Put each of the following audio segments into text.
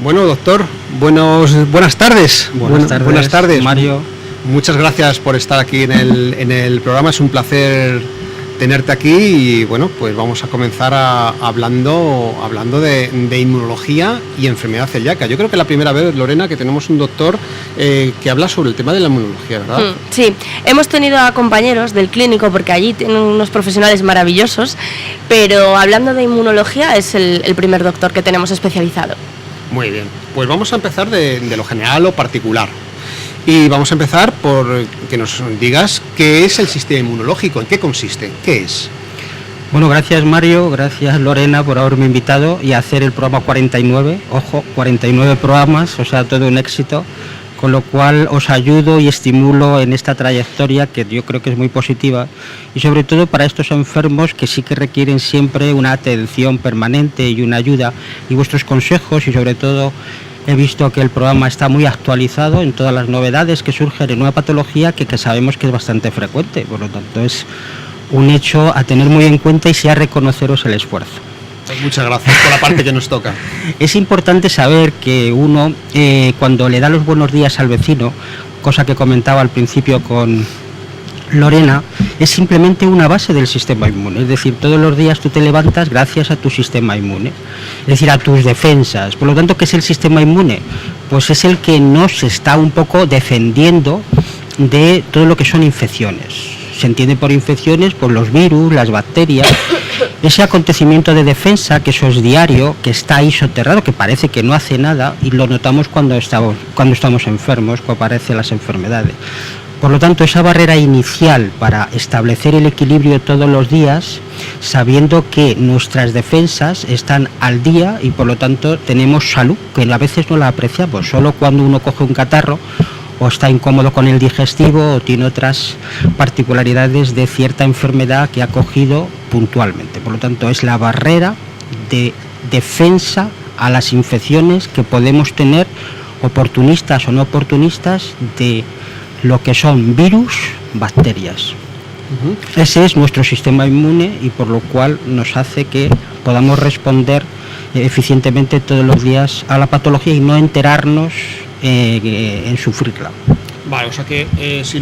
Bueno, doctor, buenas tardes. Buenas tardes, Mario. Muchas gracias por estar aquí en el programa. Es un placer tenerte aquí y bueno, pues vamos a comenzar hablando de inmunología y enfermedad celíaca. Yo creo que es la primera vez, Lorena, que tenemos un doctor que habla sobre el tema de la inmunología, ¿verdad? Sí, hemos tenido a compañeros del clínico porque allí tienen unos profesionales maravillosos, pero hablando de inmunología es el primer doctor que tenemos especializado. Muy bien, pues vamos a empezar de lo general a lo particular. Y vamos a empezar por que nos digas qué es el sistema inmunológico, en qué consiste, qué es. Bueno, gracias Mario, gracias Lorena por haberme invitado y hacer el programa 49, ojo, 49 programas, o sea, todo un éxito, con lo cual os ayudo y estimulo en esta trayectoria que yo creo que es muy positiva y sobre todo para estos enfermos que sí que requieren siempre una atención permanente y una ayuda y vuestros consejos y sobre todo he visto que el programa está muy actualizado en todas las novedades que surgen en una patología que sabemos que es bastante frecuente, por lo tanto es un hecho a tener muy en cuenta y sí a reconoceros el esfuerzo. Pues muchas gracias por la parte que nos toca. Es importante saber que uno cuando le da los buenos días al vecino, cosa que comentaba al principio con Lorena, es simplemente una base del sistema inmune, es decir, todos los días tú te levantas gracias a tu sistema inmune, es decir, a tus defensas. Por lo tanto, ¿qué es el sistema inmune? Pues es el que nos está un poco defendiendo de todo lo que son infecciones. Se entiende por infecciones por los virus, las bacterias, ese acontecimiento de defensa que eso es diario, que está ahí soterrado, que parece que no hace nada y lo notamos cuando estamos enfermos, cuando aparecen las enfermedades. Por lo tanto, esa barrera inicial para establecer el equilibrio todos los días, sabiendo que nuestras defensas están al día y por lo tanto tenemos salud, que a veces no la apreciamos, solo cuando uno coge un catarro o está incómodo con el digestivo o tiene otras particularidades de cierta enfermedad que ha cogido puntualmente. Por lo tanto, es la barrera de defensa a las infecciones que podemos tener, oportunistas o no oportunistas, de lo que son virus, bacterias. Ese es nuestro sistema inmune y por lo cual nos hace que podamos responder eficientemente todos los días a la patología y no enterarnos en sufrirla. Vale, o sea que si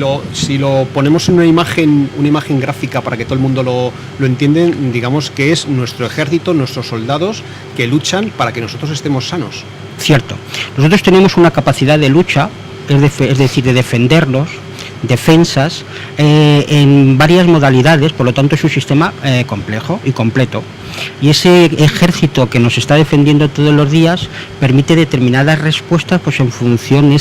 lo ponemos en una imagen gráfica para que todo el mundo lo entienda, digamos que es nuestro ejército, nuestros soldados que luchan para que nosotros estemos sanos. Cierto. Nosotros tenemos una capacidad de lucha, es decir, de defendernos, defensas, en varias modalidades, por lo tanto es un sistema complejo y completo. Y ese ejército que nos está defendiendo todos los días permite determinadas respuestas pues en función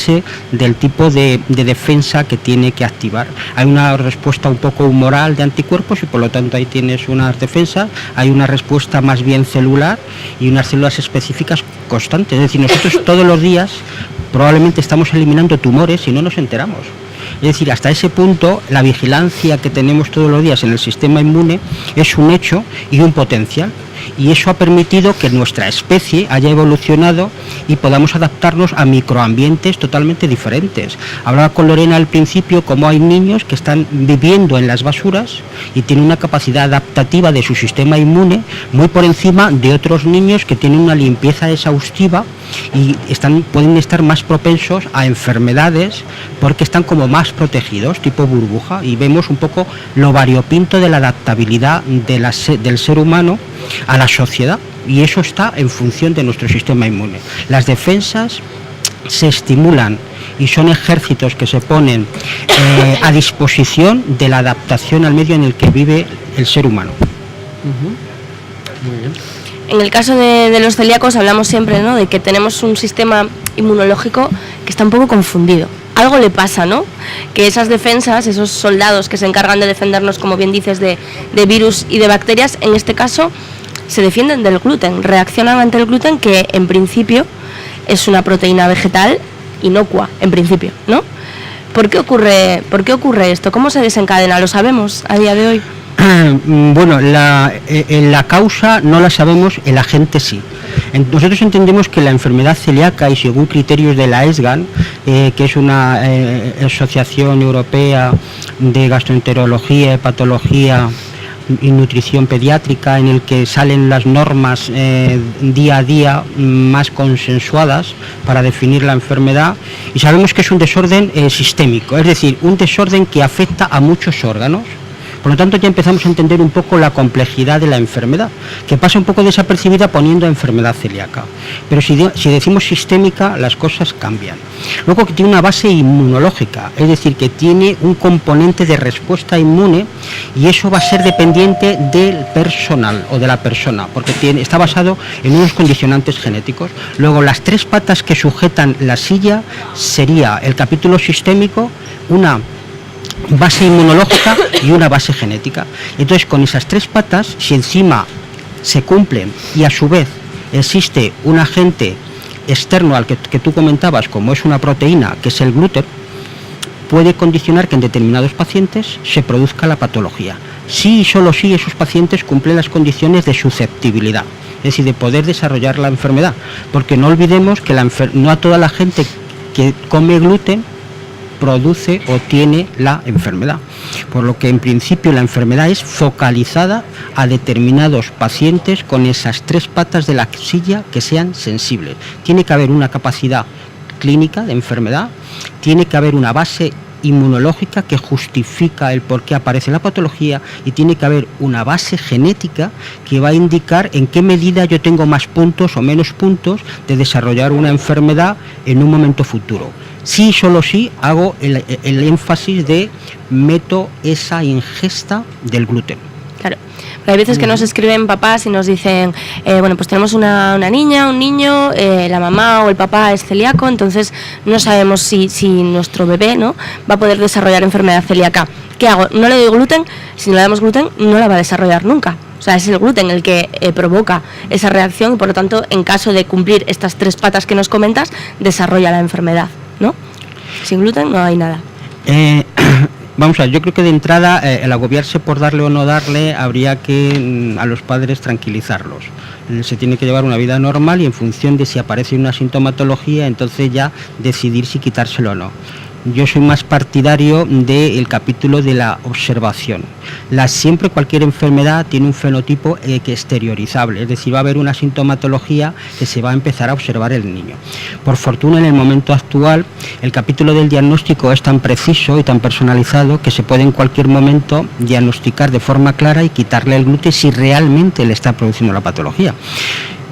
del tipo de defensa que tiene que activar. Hay una respuesta un poco humoral de anticuerpos y por lo tanto ahí tienes unas defensas, hay una respuesta más bien celular y unas células específicas constantes. Es decir, nosotros todos los días probablemente estamos eliminando tumores y no nos enteramos. Es decir, hasta ese punto la vigilancia que tenemos todos los días en el sistema inmune es un hecho y un potencial. Y eso ha permitido que nuestra especie haya evolucionado y podamos adaptarnos a microambientes totalmente diferentes. Hablaba con Lorena al principio cómo hay niños que están viviendo en las basuras y tienen una capacidad adaptativa de su sistema inmune muy por encima de otros niños que tienen una limpieza exhaustiva y pueden estar más propensos a enfermedades porque están como más protegidos, tipo burbuja, y vemos un poco lo variopinto de la adaptabilidad del ser humano a la sociedad, y eso está en función de nuestro sistema inmune. Las defensas se estimulan y son ejércitos que se ponen a disposición de la adaptación al medio en el que vive el ser humano. Muy bien. En el caso de los celíacos hablamos siempre, ¿no?, de que tenemos un sistema inmunológico que está un poco confundido. Algo le pasa, ¿no? Que esas defensas, esos soldados que se encargan de defendernos, como bien dices, de virus y de bacterias, en este caso se defienden del gluten, reaccionan ante el gluten, que en principio es una proteína vegetal inocua, en principio, ¿no? ¿Por qué ocurre esto? ¿Cómo se desencadena? ¿Lo sabemos a día de hoy? Bueno, la causa no la sabemos, el agente sí. Nosotros entendemos que la enfermedad celíaca, y según criterios de la ESGAN, que es una asociación europea de gastroenterología y patología y nutrición pediátrica, en el que salen las normas día a día más consensuadas para definir la enfermedad, y sabemos que es un desorden sistémico, es decir, un desorden que afecta a muchos órganos. Por lo tanto, ya empezamos a entender un poco la complejidad de la enfermedad, que pasa un poco desapercibida poniendo enfermedad celíaca. Pero si decimos sistémica, las cosas cambian. Luego, que tiene una base inmunológica, es decir, que tiene un componente de respuesta inmune, y eso va a ser dependiente del personal o de la persona, porque está basado en unos condicionantes genéticos. Luego, las 3 patas que sujetan la silla sería el capítulo sistémico, una base inmunológica y una base genética. Entonces, con esas 3 patas, si encima se cumplen y a su vez existe un agente externo al que tú comentabas, como es una proteína, que es el gluten, puede condicionar que en determinados pacientes se produzca la patología. Sí y solo si esos pacientes cumplen las condiciones de susceptibilidad, es decir, de poder desarrollar la enfermedad, porque no olvidemos que no a toda la gente que come gluten produce o tiene la enfermedad, por lo que en principio la enfermedad es focalizada a determinados pacientes con esas 3 patas de la silla que sean sensibles. Tiene que haber una capacidad clínica de enfermedad, tiene que haber una base inmunológica que justifica el por qué aparece la patología, y tiene que haber una base genética que va a indicar en qué medida yo tengo más puntos o menos puntos de desarrollar una enfermedad en un momento futuro. Sí, solo sí hago el énfasis de meto esa ingesta del gluten. Claro, hay veces que nos escriben papás y nos dicen, bueno, pues tenemos una niña, un niño, la mamá o el papá es celíaco, entonces no sabemos si nuestro bebé, ¿no?, va a poder desarrollar enfermedad celíaca. ¿Qué hago? No le doy gluten. Si no le damos gluten, no la va a desarrollar nunca. O sea, es el gluten el que provoca esa reacción, y por lo tanto, en caso de cumplir estas 3 patas que nos comentas, desarrolla la enfermedad, ¿no? Sin gluten no hay nada. Vamos a ver, yo creo que de entrada el agobiarse por darle o no darle, habría que a los padres tranquilizarlos. Se tiene que llevar una vida normal, y en función de si aparece una sintomatología, entonces ya decidir si quitárselo o no. Yo soy más partidario del capítulo de la observación. Siempre cualquier enfermedad tiene un fenotipo que exteriorizable, es decir, va a haber una sintomatología que se va a empezar a observar el niño. Por fortuna, en el momento actual, el capítulo del diagnóstico es tan preciso y tan personalizado que se puede en cualquier momento diagnosticar de forma clara y quitarle el gluten si realmente le está produciendo la patología.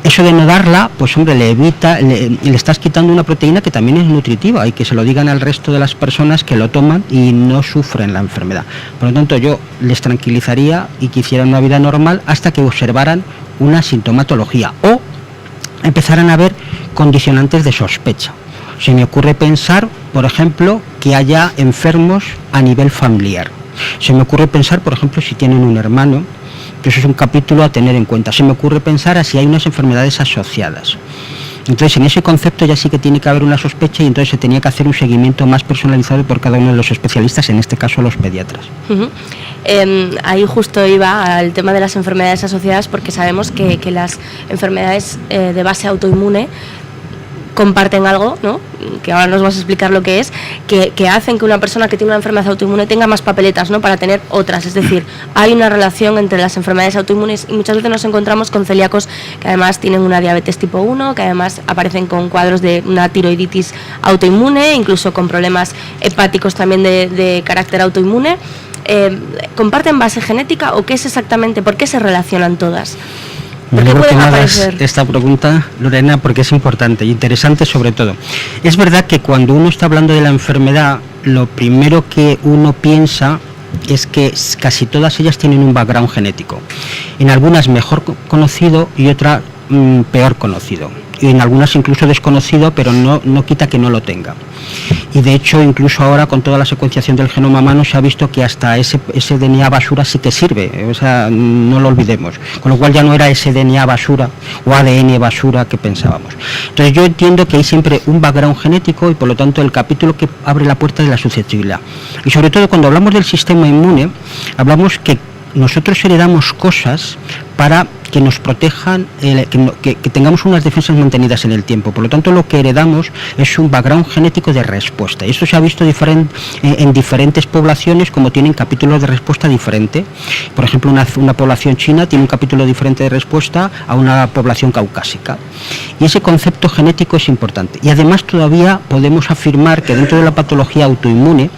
Eso de no darla, pues hombre, le estás quitando una proteína que también es nutritiva, y que se lo digan al resto de las personas que lo toman y no sufren la enfermedad. Por lo tanto, yo les tranquilizaría y que hicieran una vida normal hasta que observaran una sintomatología o empezaran a ver condicionantes de sospecha. Se me ocurre pensar, por ejemplo, que haya enfermos a nivel familiar. Se me ocurre pensar, por ejemplo, si tienen un hermano, que eso es un capítulo a tener en cuenta. Se me ocurre pensar a si hay unas enfermedades asociadas. Entonces, en ese concepto ya sí que tiene que haber una sospecha, y entonces se tenía que hacer un seguimiento más personalizado por cada uno de los especialistas, en este caso los pediatras. Ahí justo iba al tema de las enfermedades asociadas, porque sabemos que las enfermedades de base autoinmune comparten algo, ¿no?, que ahora nos vas a explicar lo que es, que hacen que una persona que tiene una enfermedad autoinmune tenga más papeletas, ¿no?, para tener otras. Es decir, hay una relación entre las enfermedades autoinmunes, y muchas veces nos encontramos con celíacos que además tienen una diabetes tipo 1, que además aparecen con cuadros de una tiroiditis autoinmune, incluso con problemas hepáticos también de carácter autoinmune. ¿Comparten base genética o qué es exactamente? ¿Por qué se relacionan todas? Me alegro que me hagas esta pregunta, Lorena, porque es importante e interesante sobre todo. Es verdad que cuando uno está hablando de la enfermedad, lo primero que uno piensa es que casi todas ellas tienen un background genético. En algunas mejor conocido y otras peor conocido. Y en algunas incluso desconocido, pero no quita que no lo tenga. Y de hecho, incluso ahora con toda la secuenciación del genoma humano se ha visto que hasta ese DNA basura sí que sirve, o sea, no lo olvidemos. Con lo cual ya no era ese DNA basura o ADN basura que pensábamos. Entonces yo entiendo que hay siempre un background genético, y por lo tanto el capítulo que abre la puerta de la susceptibilidad. Y sobre todo cuando hablamos del sistema inmune, hablamos que nosotros heredamos cosas para que nos protejan, que tengamos unas defensas mantenidas en el tiempo. Por lo tanto, lo que heredamos es un background genético de respuesta. Y esto se ha visto en diferentes poblaciones, como tienen capítulos de respuesta diferente. Por ejemplo, una población china tiene un capítulo diferente de respuesta a una población caucásica. Y ese concepto genético es importante. Y además todavía podemos afirmar que dentro de la patología autoinmune,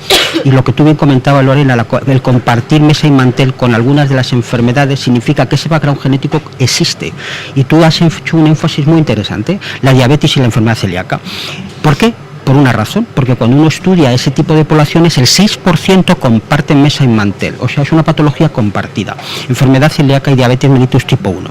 y lo que tú bien comentabas, Lorena, el compartir mesa y mantel con algunas de las enfermedades significa que ese background genético existe. Y tú has hecho un énfasis muy interesante, la diabetes y la enfermedad celíaca. ¿Por qué? Por una razón, porque cuando uno estudia ese tipo de poblaciones, el 6% comparten mesa y mantel, o sea, es una patología compartida, enfermedad celíaca y diabetes mellitus tipo 1.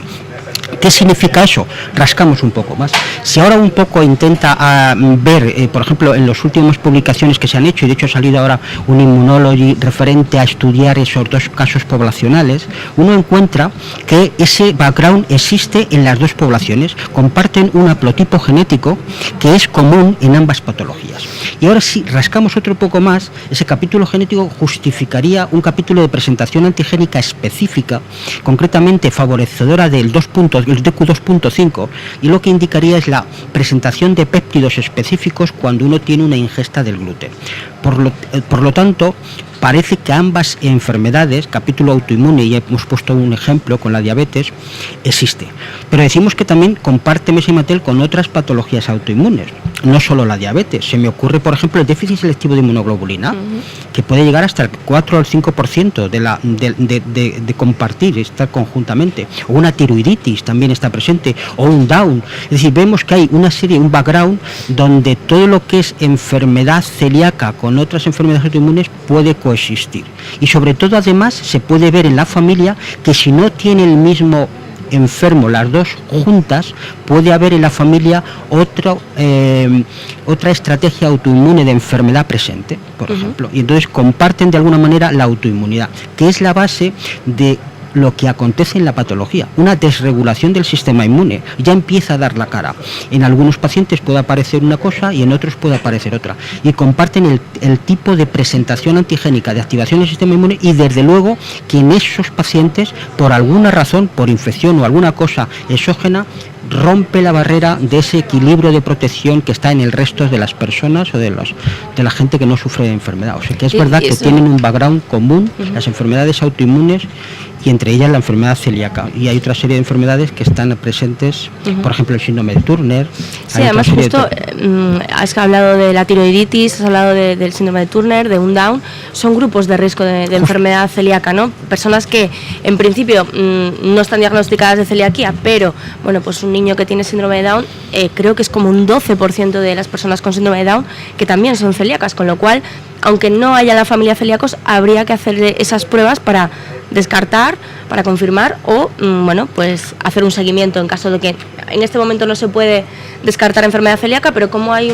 ¿Qué significa eso? Rascamos un poco más. Si ahora un poco intenta ver, por ejemplo, en las últimas publicaciones que se han hecho, y de hecho ha salido ahora un Immunology referente a estudiar esos dos casos poblacionales, uno encuentra que ese background existe en las dos poblaciones, comparten un haplotipo genético que es común en ambas patologías. Y ahora si rascamos otro poco más, ese capítulo genético justificaría un capítulo de presentación antigénica específica, concretamente favorecedora del DQ2.5, y lo que indicaría es la presentación de péptidos específicos cuando uno tiene una ingesta del gluten. Por lo tanto, parece que ambas enfermedades, capítulo autoinmune, y hemos puesto un ejemplo con la diabetes, existe. Pero decimos que también comparte mesa y mantel con otras patologías autoinmunes, no solo la diabetes. Se me ocurre, por ejemplo, el déficit selectivo de inmunoglobulina, que puede llegar hasta el 4 al 5% de compartir, estar conjuntamente. O una tiroiditis también está presente, o un Down. Es decir, vemos que hay un background donde todo lo que es enfermedad celíaca con otras enfermedades autoinmunes puede coexistir. Y sobre todo, además, se puede ver en la familia que si no tiene el mismo enfermo las dos juntas, puede haber en la familia otra estrategia autoinmune de enfermedad presente, por ejemplo. Y entonces comparten de alguna manera la autoinmunidad, que es la base de lo que acontece en la patología, una desregulación del sistema inmune. Ya empieza a dar la cara. En algunos pacientes puede aparecer una cosa y en otros puede aparecer otra. Y comparten el tipo de presentación antigénica de activación del sistema inmune, y desde luego que en esos pacientes, por alguna razón, por infección o alguna cosa exógena, rompe la barrera de ese equilibrio de protección que está en el resto de las personas o de la gente que no sufre de enfermedad. O sea que es verdad que tienen un background común, las enfermedades autoinmunes, y entre ellas la enfermedad celíaca. Y hay otra serie de enfermedades que están presentes, por ejemplo el síndrome de Turner. Sí, además justo has hablado de la tiroiditis, has hablado del síndrome de Turner, de un Down. Son grupos de riesgo de enfermedad celíaca, ¿no? Personas que en principio no están diagnosticadas de celiaquía, pero bueno, pues un niño que tiene síndrome de Down, creo que es como un 12% de las personas con síndrome de Down que también son celíacas, con lo cual, aunque no haya la familia celíacos, habría que hacer esas pruebas para descartar, para confirmar o bueno, pues hacer un seguimiento en caso de que en este momento no se puede descartar enfermedad celíaca, pero como hay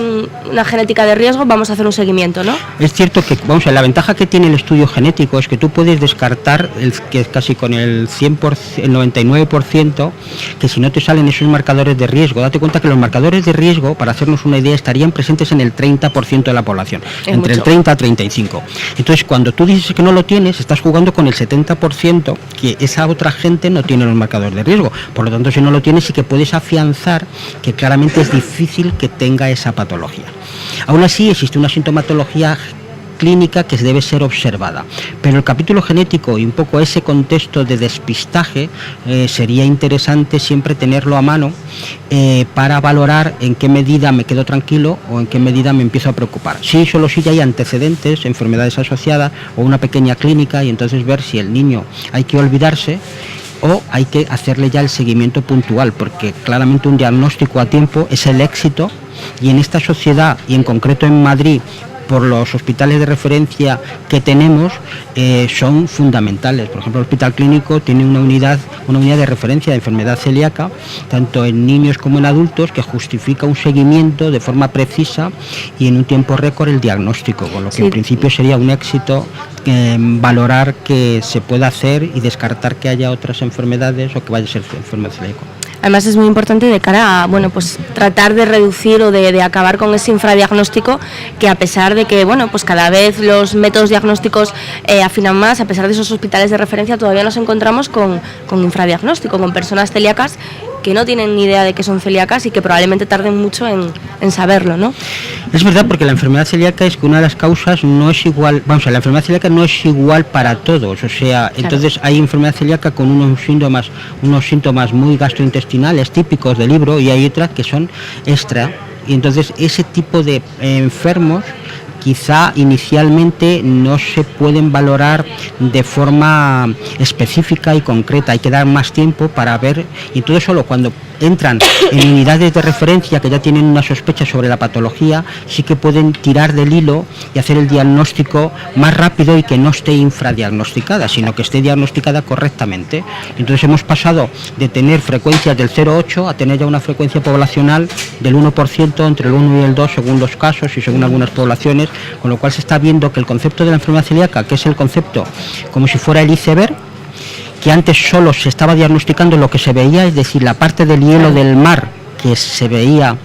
una genética de riesgo, vamos a hacer un seguimiento, ¿no? Es cierto que, la ventaja que tiene el estudio genético es que tú puedes descartar que casi con el 100%, el 99%, que si no te salen esos marcadores de riesgo. Date cuenta que los marcadores de riesgo, para hacernos una idea, estarían presentes en el 30% de la población, entre el 30 a 35. Entonces, cuando tú dices que no lo tienes, estás jugando con el 70%, que esa otra gente no tiene los marcadores de riesgo. Por lo tanto, si no lo tienes, sí que puedes afianzar que claramente es difícil que tenga esa patología. Aún así, existe una sintomatología clínica que debe ser observada, pero el capítulo genético y un poco ese contexto de despistaje sería interesante siempre tenerlo a mano para valorar en qué medida me quedo tranquilo o en qué medida me empiezo a preocupar. Solo si ya hay antecedentes, enfermedades asociadas o una pequeña clínica, y entonces ver si el niño hay que olvidarse o hay que hacerle ya el seguimiento puntual, porque claramente un diagnóstico a tiempo es el éxito, y en esta sociedad, y en concreto en Madrid, por los hospitales de referencia que tenemos, son fundamentales. Por ejemplo, el Hospital Clínico tiene una unidad de referencia de enfermedad celíaca, tanto en niños como en adultos, que justifica un seguimiento de forma precisa y en un tiempo récord el diagnóstico, con lo que en principio sería un éxito valorar que se pueda hacer y descartar que haya otras enfermedades o que vaya a ser enfermedad celíaca. Además es muy importante de cara a, bueno, pues tratar de reducir o de acabar con ese infradiagnóstico, que a pesar de que, bueno, pues cada vez los métodos diagnósticos afinan más, a pesar de esos hospitales de referencia, todavía nos encontramos con infradiagnóstico, con personas celíacas que no tienen ni idea de que son celíacas y que probablemente tarden mucho en saberlo, ¿no? Es verdad, porque la enfermedad celíaca es que una de las causas no es igual, vamos a ver, la enfermedad celíaca no es igual para todos, o sea, claro. Entonces hay enfermedad celíaca con unos síntomas muy gastrointestinales típicos del libro, y hay otras que son extra, y entonces ese tipo de enfermos quizá inicialmente no se pueden valorar de forma específica y concreta, hay que dar más tiempo para ver, y todo solo cuando entran en unidades de referencia que ya tienen una sospecha sobre la patología, sí que pueden tirar del hilo y hacer el diagnóstico más rápido y que no esté infradiagnosticada, sino que esté diagnosticada correctamente. Entonces hemos pasado de tener frecuencias del 0,8 a tener ya una frecuencia poblacional del 1%, entre el 1 y el 2 según los casos y según algunas poblaciones, con lo cual se está viendo que el concepto de la enfermedad celíaca, que es el concepto como si fuera el iceberg, que antes solo se estaba diagnosticando lo que se veía, es decir, la parte del hielo del mar que se veía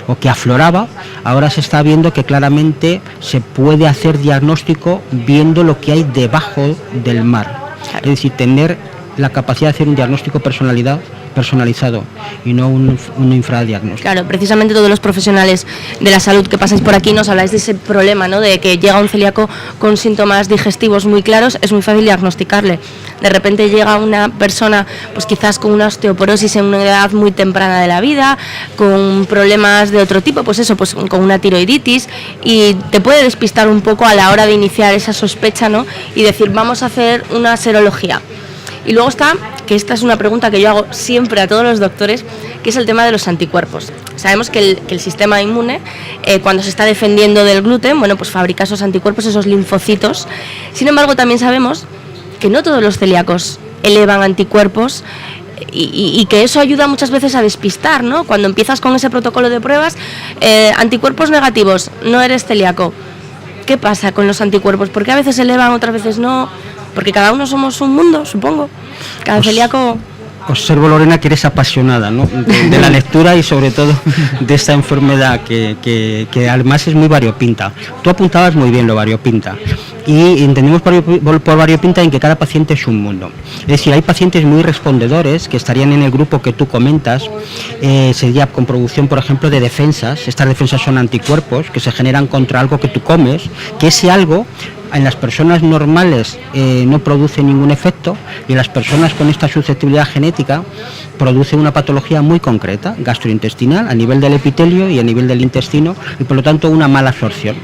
o que afloraba, ahora se está viendo que claramente se puede hacer diagnóstico viendo lo que hay debajo del mar. Es decir, tener la capacidad de hacer un diagnóstico personalizado y no un infradiagnóstico. Claro, precisamente todos los profesionales de la salud que pasáis por aquí nos habláis de ese problema, ¿no? De que llega un celíaco con síntomas digestivos muy claros, es muy fácil diagnosticarle. De repente llega una persona, pues quizás con una osteoporosis en una edad muy temprana de la vida, con problemas de otro tipo, pues eso, pues con una tiroiditis, y te puede despistar un poco a la hora de iniciar esa sospecha, ¿no? Y decir, vamos a hacer una serología. Y luego está, que esta es una pregunta que yo hago siempre a todos los doctores, que es el tema de los anticuerpos. Sabemos que el sistema inmune, cuando se está defendiendo del gluten, bueno, pues fabrica esos anticuerpos, esos linfocitos. Sin embargo, también sabemos que no todos los celíacos elevan anticuerpos, y que eso ayuda muchas veces a despistar, ¿no? Cuando empiezas con ese protocolo de pruebas, anticuerpos negativos, no eres celíaco. ¿Qué pasa con los anticuerpos? ¿Por qué a veces elevan, otras veces no? Porque cada uno somos un mundo, supongo. Cada celíaco... Observo, Lorena, que eres apasionada, ¿no? de la lectura y sobre todo de esta enfermedad que además es muy variopinta. Tú apuntabas muy bien lo variopinta, y entendemos por variopinta en que cada paciente es un mundo. Es decir, hay pacientes muy respondedores que estarían en el grupo que tú comentas, sería con producción, por ejemplo, de defensas. Estas defensas son anticuerpos que se generan contra algo que tú comes, que ese algo en las personas normales no produce ningún efecto, y en las personas con esta susceptibilidad genética produce una patología muy concreta, gastrointestinal, a nivel del epitelio y a nivel del intestino, y por lo tanto una mala absorción.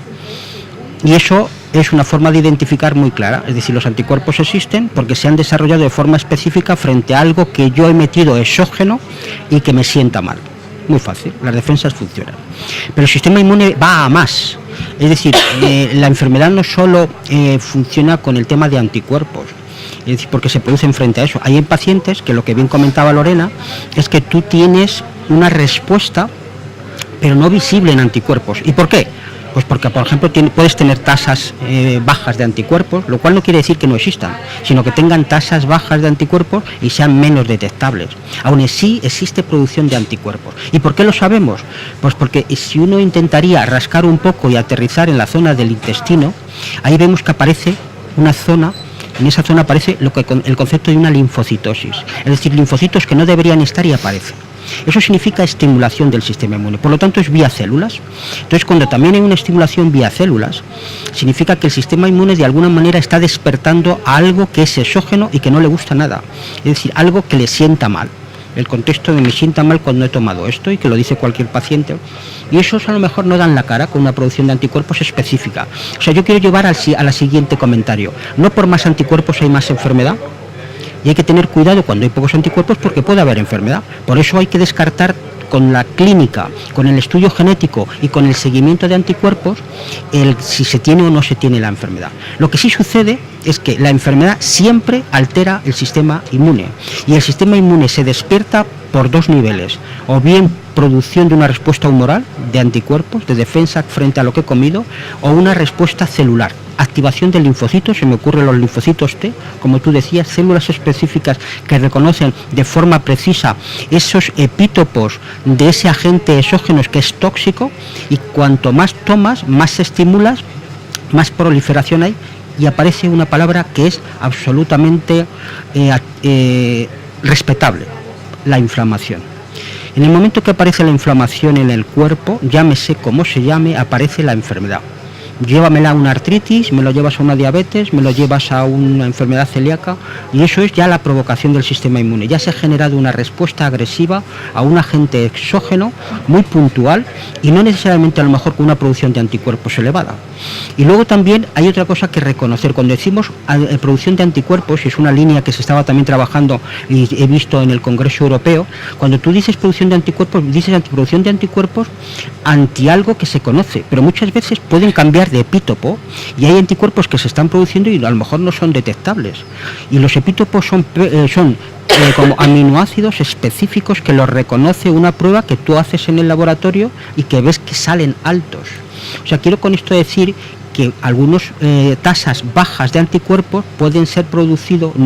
Y eso es una forma de identificar muy clara, es decir, los anticuerpos existen porque se han desarrollado de forma específica frente a algo que yo he metido exógeno y que me sienta mal. Muy fácil, las defensas funcionan. Pero el sistema inmune va a más. Es decir, la enfermedad no solo funciona con el tema de anticuerpos, es decir, porque se producen frente a eso. Hay pacientes que, lo que bien comentaba Lorena, es que tú tienes una respuesta, pero no visible en anticuerpos. ¿Y por qué? Pues porque, por ejemplo, puedes tener tasas bajas de anticuerpos, lo cual no quiere decir que no existan, sino que tengan tasas bajas de anticuerpos y sean menos detectables. Aún así existe producción de anticuerpos. ¿Y por qué lo sabemos? Pues porque si uno intentaría rascar un poco y aterrizar en la zona del intestino, ahí vemos que aparece una zona. En esa zona aparece el concepto de una linfocitosis, es decir, linfocitos que no deberían estar y aparecen. Eso significa estimulación del sistema inmune, por lo tanto es vía células. Entonces, cuando también hay una estimulación vía células, significa que el sistema inmune de alguna manera está despertando a algo que es exógeno y que no le gusta nada, es decir, algo que le sienta mal. El contexto de me sienta mal cuando he tomado esto, y que lo dice cualquier paciente, y esos a lo mejor no dan la cara con una producción de anticuerpos específica. O sea, yo quiero llevar a la siguiente comentario: no por más anticuerpos hay más enfermedad, y hay que tener cuidado cuando hay pocos anticuerpos porque puede haber enfermedad. Por eso hay que descartar con la clínica, con el estudio genético y con el seguimiento de anticuerpos, si se tiene o no se tiene la enfermedad. Lo que sí sucede es que la enfermedad siempre altera el sistema inmune, y el sistema inmune se despierta por dos niveles: o bien producción de una respuesta humoral de anticuerpos, de defensa frente a lo que he comido, o una respuesta celular. activación del linfocito, se me ocurren los linfocitos T, como tú decías, células específicas que reconocen de forma precisa esos epítopos de ese agente exógeno que es tóxico, y cuanto más tomas, más estimulas, más proliferación hay, y aparece una palabra que es absolutamente respetable: la inflamación. En el momento que aparece la inflamación en el cuerpo, llámese como se llame, aparece la enfermedad. Llévamela a una artritis, me lo llevas a una diabetes, me lo llevas a una enfermedad celíaca, y eso es ya la provocación del sistema inmune. Ya se ha generado una respuesta agresiva a un agente exógeno muy puntual, y no necesariamente a lo mejor con una producción de anticuerpos elevada. Y luego también hay otra cosa que reconocer. Cuando decimos producción de anticuerpos, y es una línea que se estaba también trabajando y he visto en el Congreso Europeo, cuando tú dices producción de anticuerpos, dices producción de anticuerpos anti algo que se conoce, pero muchas veces pueden cambiar de epítopo, y hay anticuerpos que se están produciendo y a lo mejor no son detectables. Y los epítopos son como aminoácidos específicos que los reconoce una prueba que tú haces en el laboratorio y que ves que salen altos. O sea, quiero con esto decir que algunas tasas bajas de anticuerpos pueden ser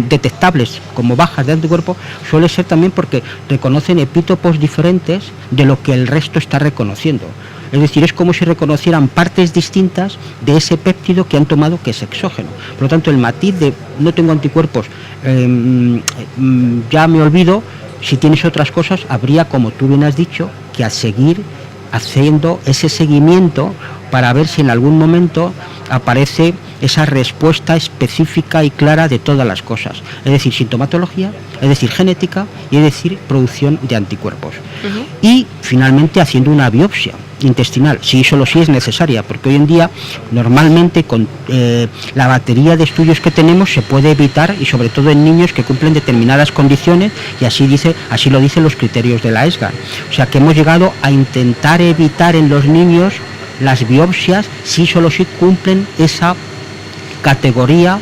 detectables como bajas de anticuerpos, suele ser también porque reconocen epítopos diferentes de lo que el resto está reconociendo. Es decir, es como si reconocieran partes distintas de ese péptido que han tomado, que es exógeno. Por lo tanto, el matiz de no tengo anticuerpos, ya me olvido, si tienes otras cosas, habría, como tú bien has dicho, que a seguir haciendo ese seguimiento para ver si en algún momento aparece esa respuesta específica y clara de todas las cosas. Es decir, sintomatología, es decir, genética, y es decir, producción de anticuerpos. Y finalmente haciendo una biopsia intestinal, si solo si es necesaria, porque hoy en día normalmente con la batería de estudios que tenemos se puede evitar, y sobre todo en niños que cumplen determinadas condiciones, y así lo dicen los criterios de la ESGAR. O sea que hemos llegado a intentar evitar en los niños las biopsias si solo si cumplen esa categoría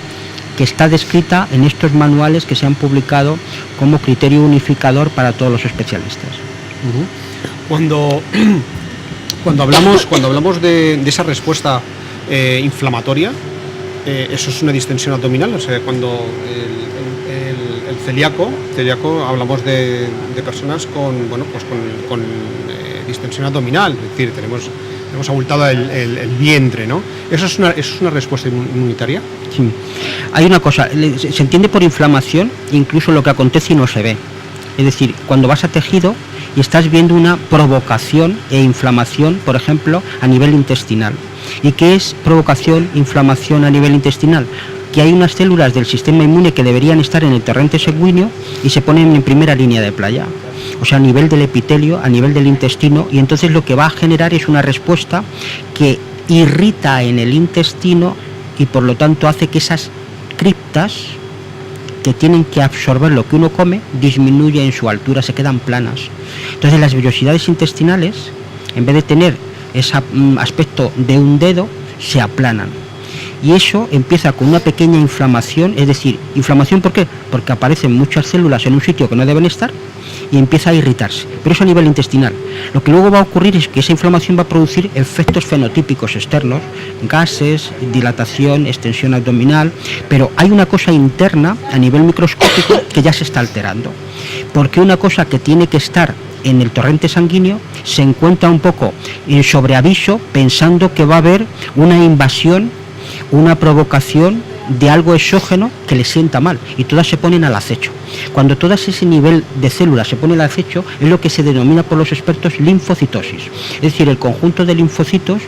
que está descrita en estos manuales que se han publicado como criterio unificador para todos los especialistas. Cuando hablamos de esa respuesta inflamatoria, eso es una distensión abdominal. O sea, cuando el celíaco hablamos de personas con distensión abdominal, es decir, tenemos abultado el vientre, ¿no? ¿Eso es una respuesta inmunitaria? Sí. Hay una cosa, se entiende por inflamación incluso lo que acontece y no se ve. Es decir, cuando vas a tejido y estás viendo una provocación e inflamación, por ejemplo, a nivel intestinal. ¿Y qué es provocación, inflamación a nivel intestinal? Que hay unas células del sistema inmune que deberían estar en el torrente sanguíneo y se ponen en primera línea de playa. O sea, a nivel del epitelio, a nivel del intestino, y entonces lo que va a generar es una respuesta que irrita en el intestino y por lo tanto hace que esas criptas que tienen que absorber lo que uno come disminuyen en su altura, se quedan planas. Entonces las vellosidades intestinales, en vez de tener ese aspecto de un dedo, se aplanan. Y eso empieza con una pequeña inflamación, es decir, ¿inflamación por qué? Porque aparecen muchas células en un sitio que no deben estar y empieza a irritarse, pero eso a nivel intestinal. Lo que luego va a ocurrir es que esa inflamación va a producir efectos fenotípicos externos, gases, dilatación, extensión abdominal, pero hay una cosa interna a nivel microscópico que ya se está alterando, porque una cosa que tiene que estar en el torrente sanguíneo se encuentra un poco en sobreaviso, pensando que va a haber una invasión, una provocación de algo exógeno que le sienta mal, y todas se ponen al acecho. Cuando todas ese nivel de células se pone al acecho, es lo que se denomina por los expertos linfocitosis, es decir, el conjunto de linfocitos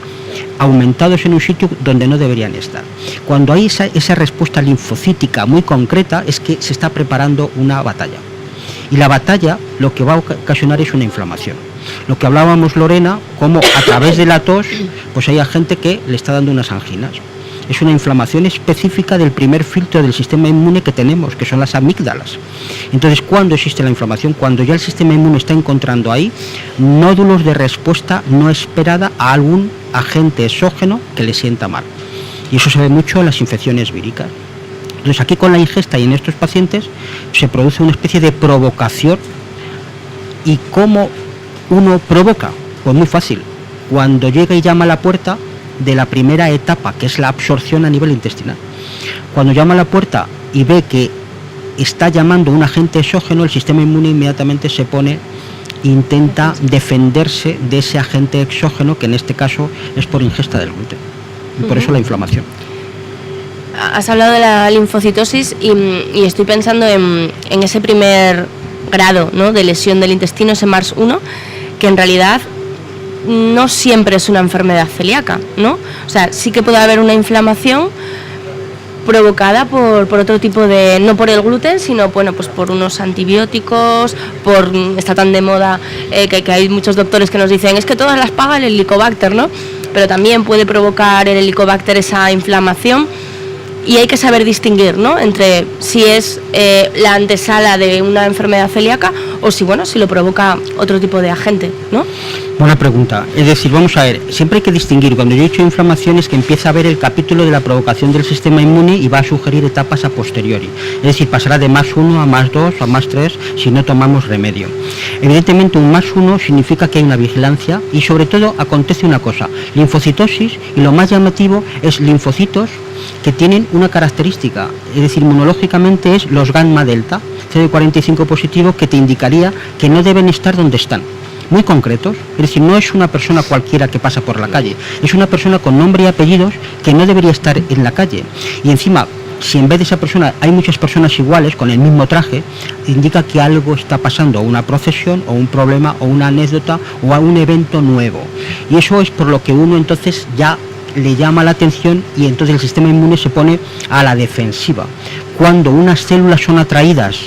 aumentados en un sitio donde no deberían estar. Cuando hay esa respuesta linfocítica muy concreta, es que se está preparando una batalla, y la batalla lo que va a ocasionar es una inflamación. Lo que hablábamos, Lorena, como a través de la tos, pues hay gente que le está dando unas anginas. Es una inflamación específica del primer filtro del sistema inmune que tenemos, que son las amígdalas. Entonces, ¿cuándo existe la inflamación? Cuando ya el sistema inmune está encontrando ahí nódulos de respuesta no esperada a algún agente exógeno que le sienta mal. Y eso se ve mucho en las infecciones víricas. Entonces, aquí con la ingesta y en estos pacientes se produce una especie de provocación. ¿Y cómo uno provoca? Pues muy fácil. Cuando llega y llama a la puerta, de la primera etapa, que es la absorción a nivel intestinal. Cuando llama a la puerta y ve que está llamando un agente exógeno, el sistema inmune inmediatamente se pone, intenta defenderse de ese agente exógeno, que en este caso es por ingesta del gluten. Y por eso la inflamación. Has hablado de la linfocitosis y estoy pensando en ese primer grado, ¿no?, de lesión del intestino, ese MARS-1, que en realidad no siempre es una enfermedad celíaca, ¿no? O sea, sí que puede haber una inflamación provocada por otro tipo de, no por el gluten, sino bueno, pues por unos antibióticos, está tan de moda que hay muchos doctores que nos dicen, es que todas las paga el Helicobacter, ¿no? Pero también puede provocar el Helicobacter esa inflamación. Y hay que saber distinguir, ¿no?, entre si es la antesala de una enfermedad celíaca o si lo provoca otro tipo de agente, ¿no? Buena pregunta. Es decir, vamos a ver, siempre hay que distinguir. Cuando yo he dicho inflamación es que empieza a ver el capítulo de la provocación del sistema inmune y va a sugerir etapas a posteriori. Es decir, pasará de +1 a +2 a +3 si no tomamos remedio. Evidentemente un +1 significa que hay una vigilancia y sobre todo acontece una cosa, linfocitosis, y lo más llamativo es linfocitos que tienen una característica, es decir, inmunológicamente es los gamma delta, CD45 positivo, que te indicaría que no deben estar donde están, muy concretos, es decir, no es una persona cualquiera que pasa por la calle, es una persona con nombre y apellidos que no debería estar en la calle, y encima, si en vez de esa persona hay muchas personas iguales con el mismo traje, indica que algo está pasando, o una procesión, o un problema, o una anécdota, o a un evento nuevo, y eso es por lo que uno entonces ya le llama la atención y entonces el sistema inmune se pone a la defensiva. Cuando unas células son atraídas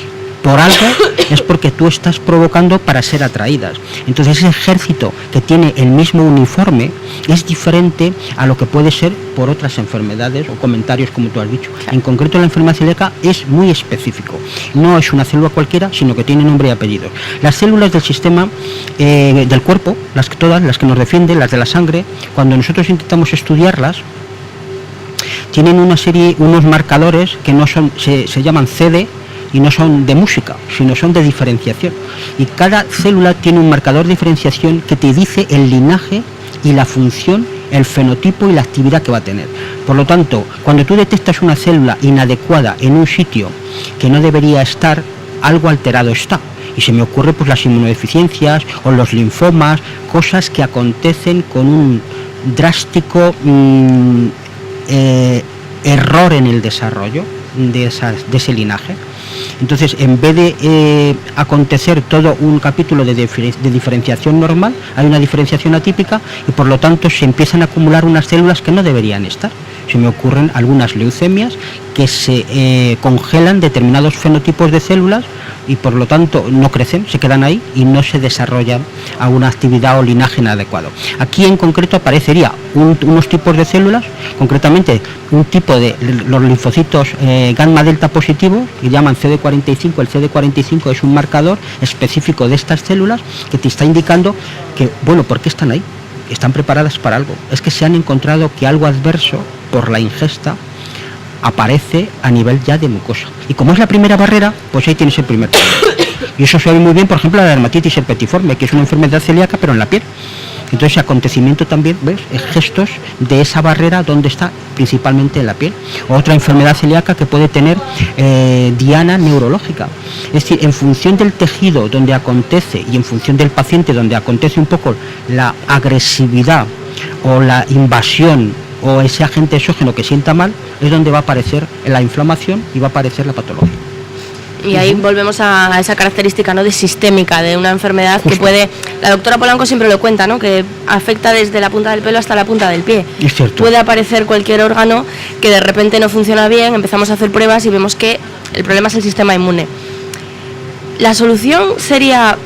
por algo es porque tú estás provocando para ser atraídas. Entonces ese ejército que tiene el mismo uniforme es diferente a lo que puede ser por otras enfermedades o comentarios como tú has dicho. En concreto la enfermedad celíaca es muy específico. No es una célula cualquiera, sino que tiene nombre y apellido. Las células del sistema del cuerpo, todas las que nos defienden, las de la sangre, cuando nosotros intentamos estudiarlas, tienen unos marcadores que no son, se llaman CD, y no son de música, sino son de diferenciación. Y cada célula tiene un marcador de diferenciación que te dice el linaje y la función, el fenotipo y la actividad que va a tener. Por lo tanto, cuando tú detectas una célula inadecuada en un sitio que no debería estar, algo alterado está. Y se me ocurre pues las inmunodeficiencias o los linfomas, cosas que acontecen con un drástico error en el desarrollo de ese linaje. Entonces, en vez de acontecer todo un capítulo de diferenciación normal, hay una diferenciación atípica y por lo tanto se empiezan a acumular unas células que no deberían estar. Se me ocurren algunas leucemias que se congelan determinados fenotipos de células y por lo tanto no crecen, se quedan ahí y no se desarrollan a una actividad o linaje adecuado. Aquí en concreto aparecería unos tipos de células, concretamente un tipo de los linfocitos gamma delta positivos, que llaman CD45. El CD45 es un marcador específico de estas células que te está indicando que, bueno, ¿por qué están ahí? Están preparadas para algo. Es que se han encontrado que algo adverso por la ingesta aparece a nivel ya de mucosa. Y como es la primera barrera, pues ahí tienes el primer problema. Y eso se ve muy bien, por ejemplo, la dermatitis herpetiforme, que es una enfermedad celíaca, pero en la piel. Entonces, acontecimiento también, ¿ves?, es gestos de esa barrera donde está, principalmente en la piel. Otra enfermedad celíaca que puede tener diana neurológica. Es decir, en función del tejido donde acontece y en función del paciente donde acontece un poco la agresividad o la invasión o ese agente exógeno que sienta mal, es donde va a aparecer la inflamación y va a aparecer la patología. Y ahí volvemos a esa característica, ¿no?, de sistémica, de una enfermedad. Justo. Que puede, la doctora Polanco siempre lo cuenta, ¿no?, que afecta desde la punta del pelo hasta la punta del pie. Es cierto. Puede aparecer cualquier órgano que de repente no funciona bien, empezamos a hacer pruebas y vemos que el problema es el sistema inmune. La solución sería,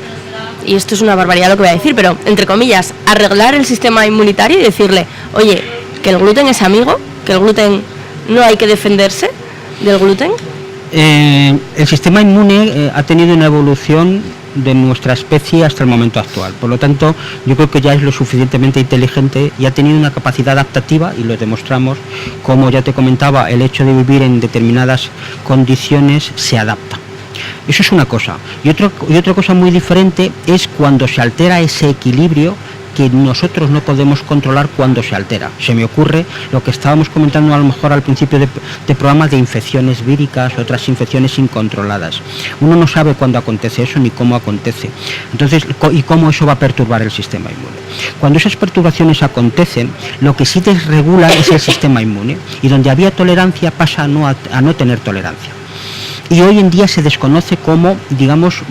y esto es una barbaridad lo que voy a decir, pero entre comillas, arreglar el sistema inmunitario y decirle, oye, que el gluten es amigo, que el gluten no hay que defenderse del gluten. El sistema inmune ha tenido una evolución de nuestra especie hasta el momento actual. Por lo tanto, yo creo que ya es lo suficientemente inteligente y ha tenido una capacidad adaptativa, y lo demostramos, como ya te comentaba, el hecho de vivir en determinadas condiciones se adapta. Eso es una cosa. Y otra cosa muy diferente es cuando se altera ese equilibrio que nosotros no podemos controlar cuando se altera. Se me ocurre lo que estábamos comentando a lo mejor al principio de programa de infecciones víricas, otras infecciones incontroladas. Uno no sabe cuándo acontece eso ni cómo acontece. Entonces, y cómo eso va a perturbar el sistema inmune. Cuando esas perturbaciones acontecen, lo que sí desregula es el sistema inmune, y donde había tolerancia pasa a no tener tolerancia. Y hoy en día se desconoce cómo, digamos,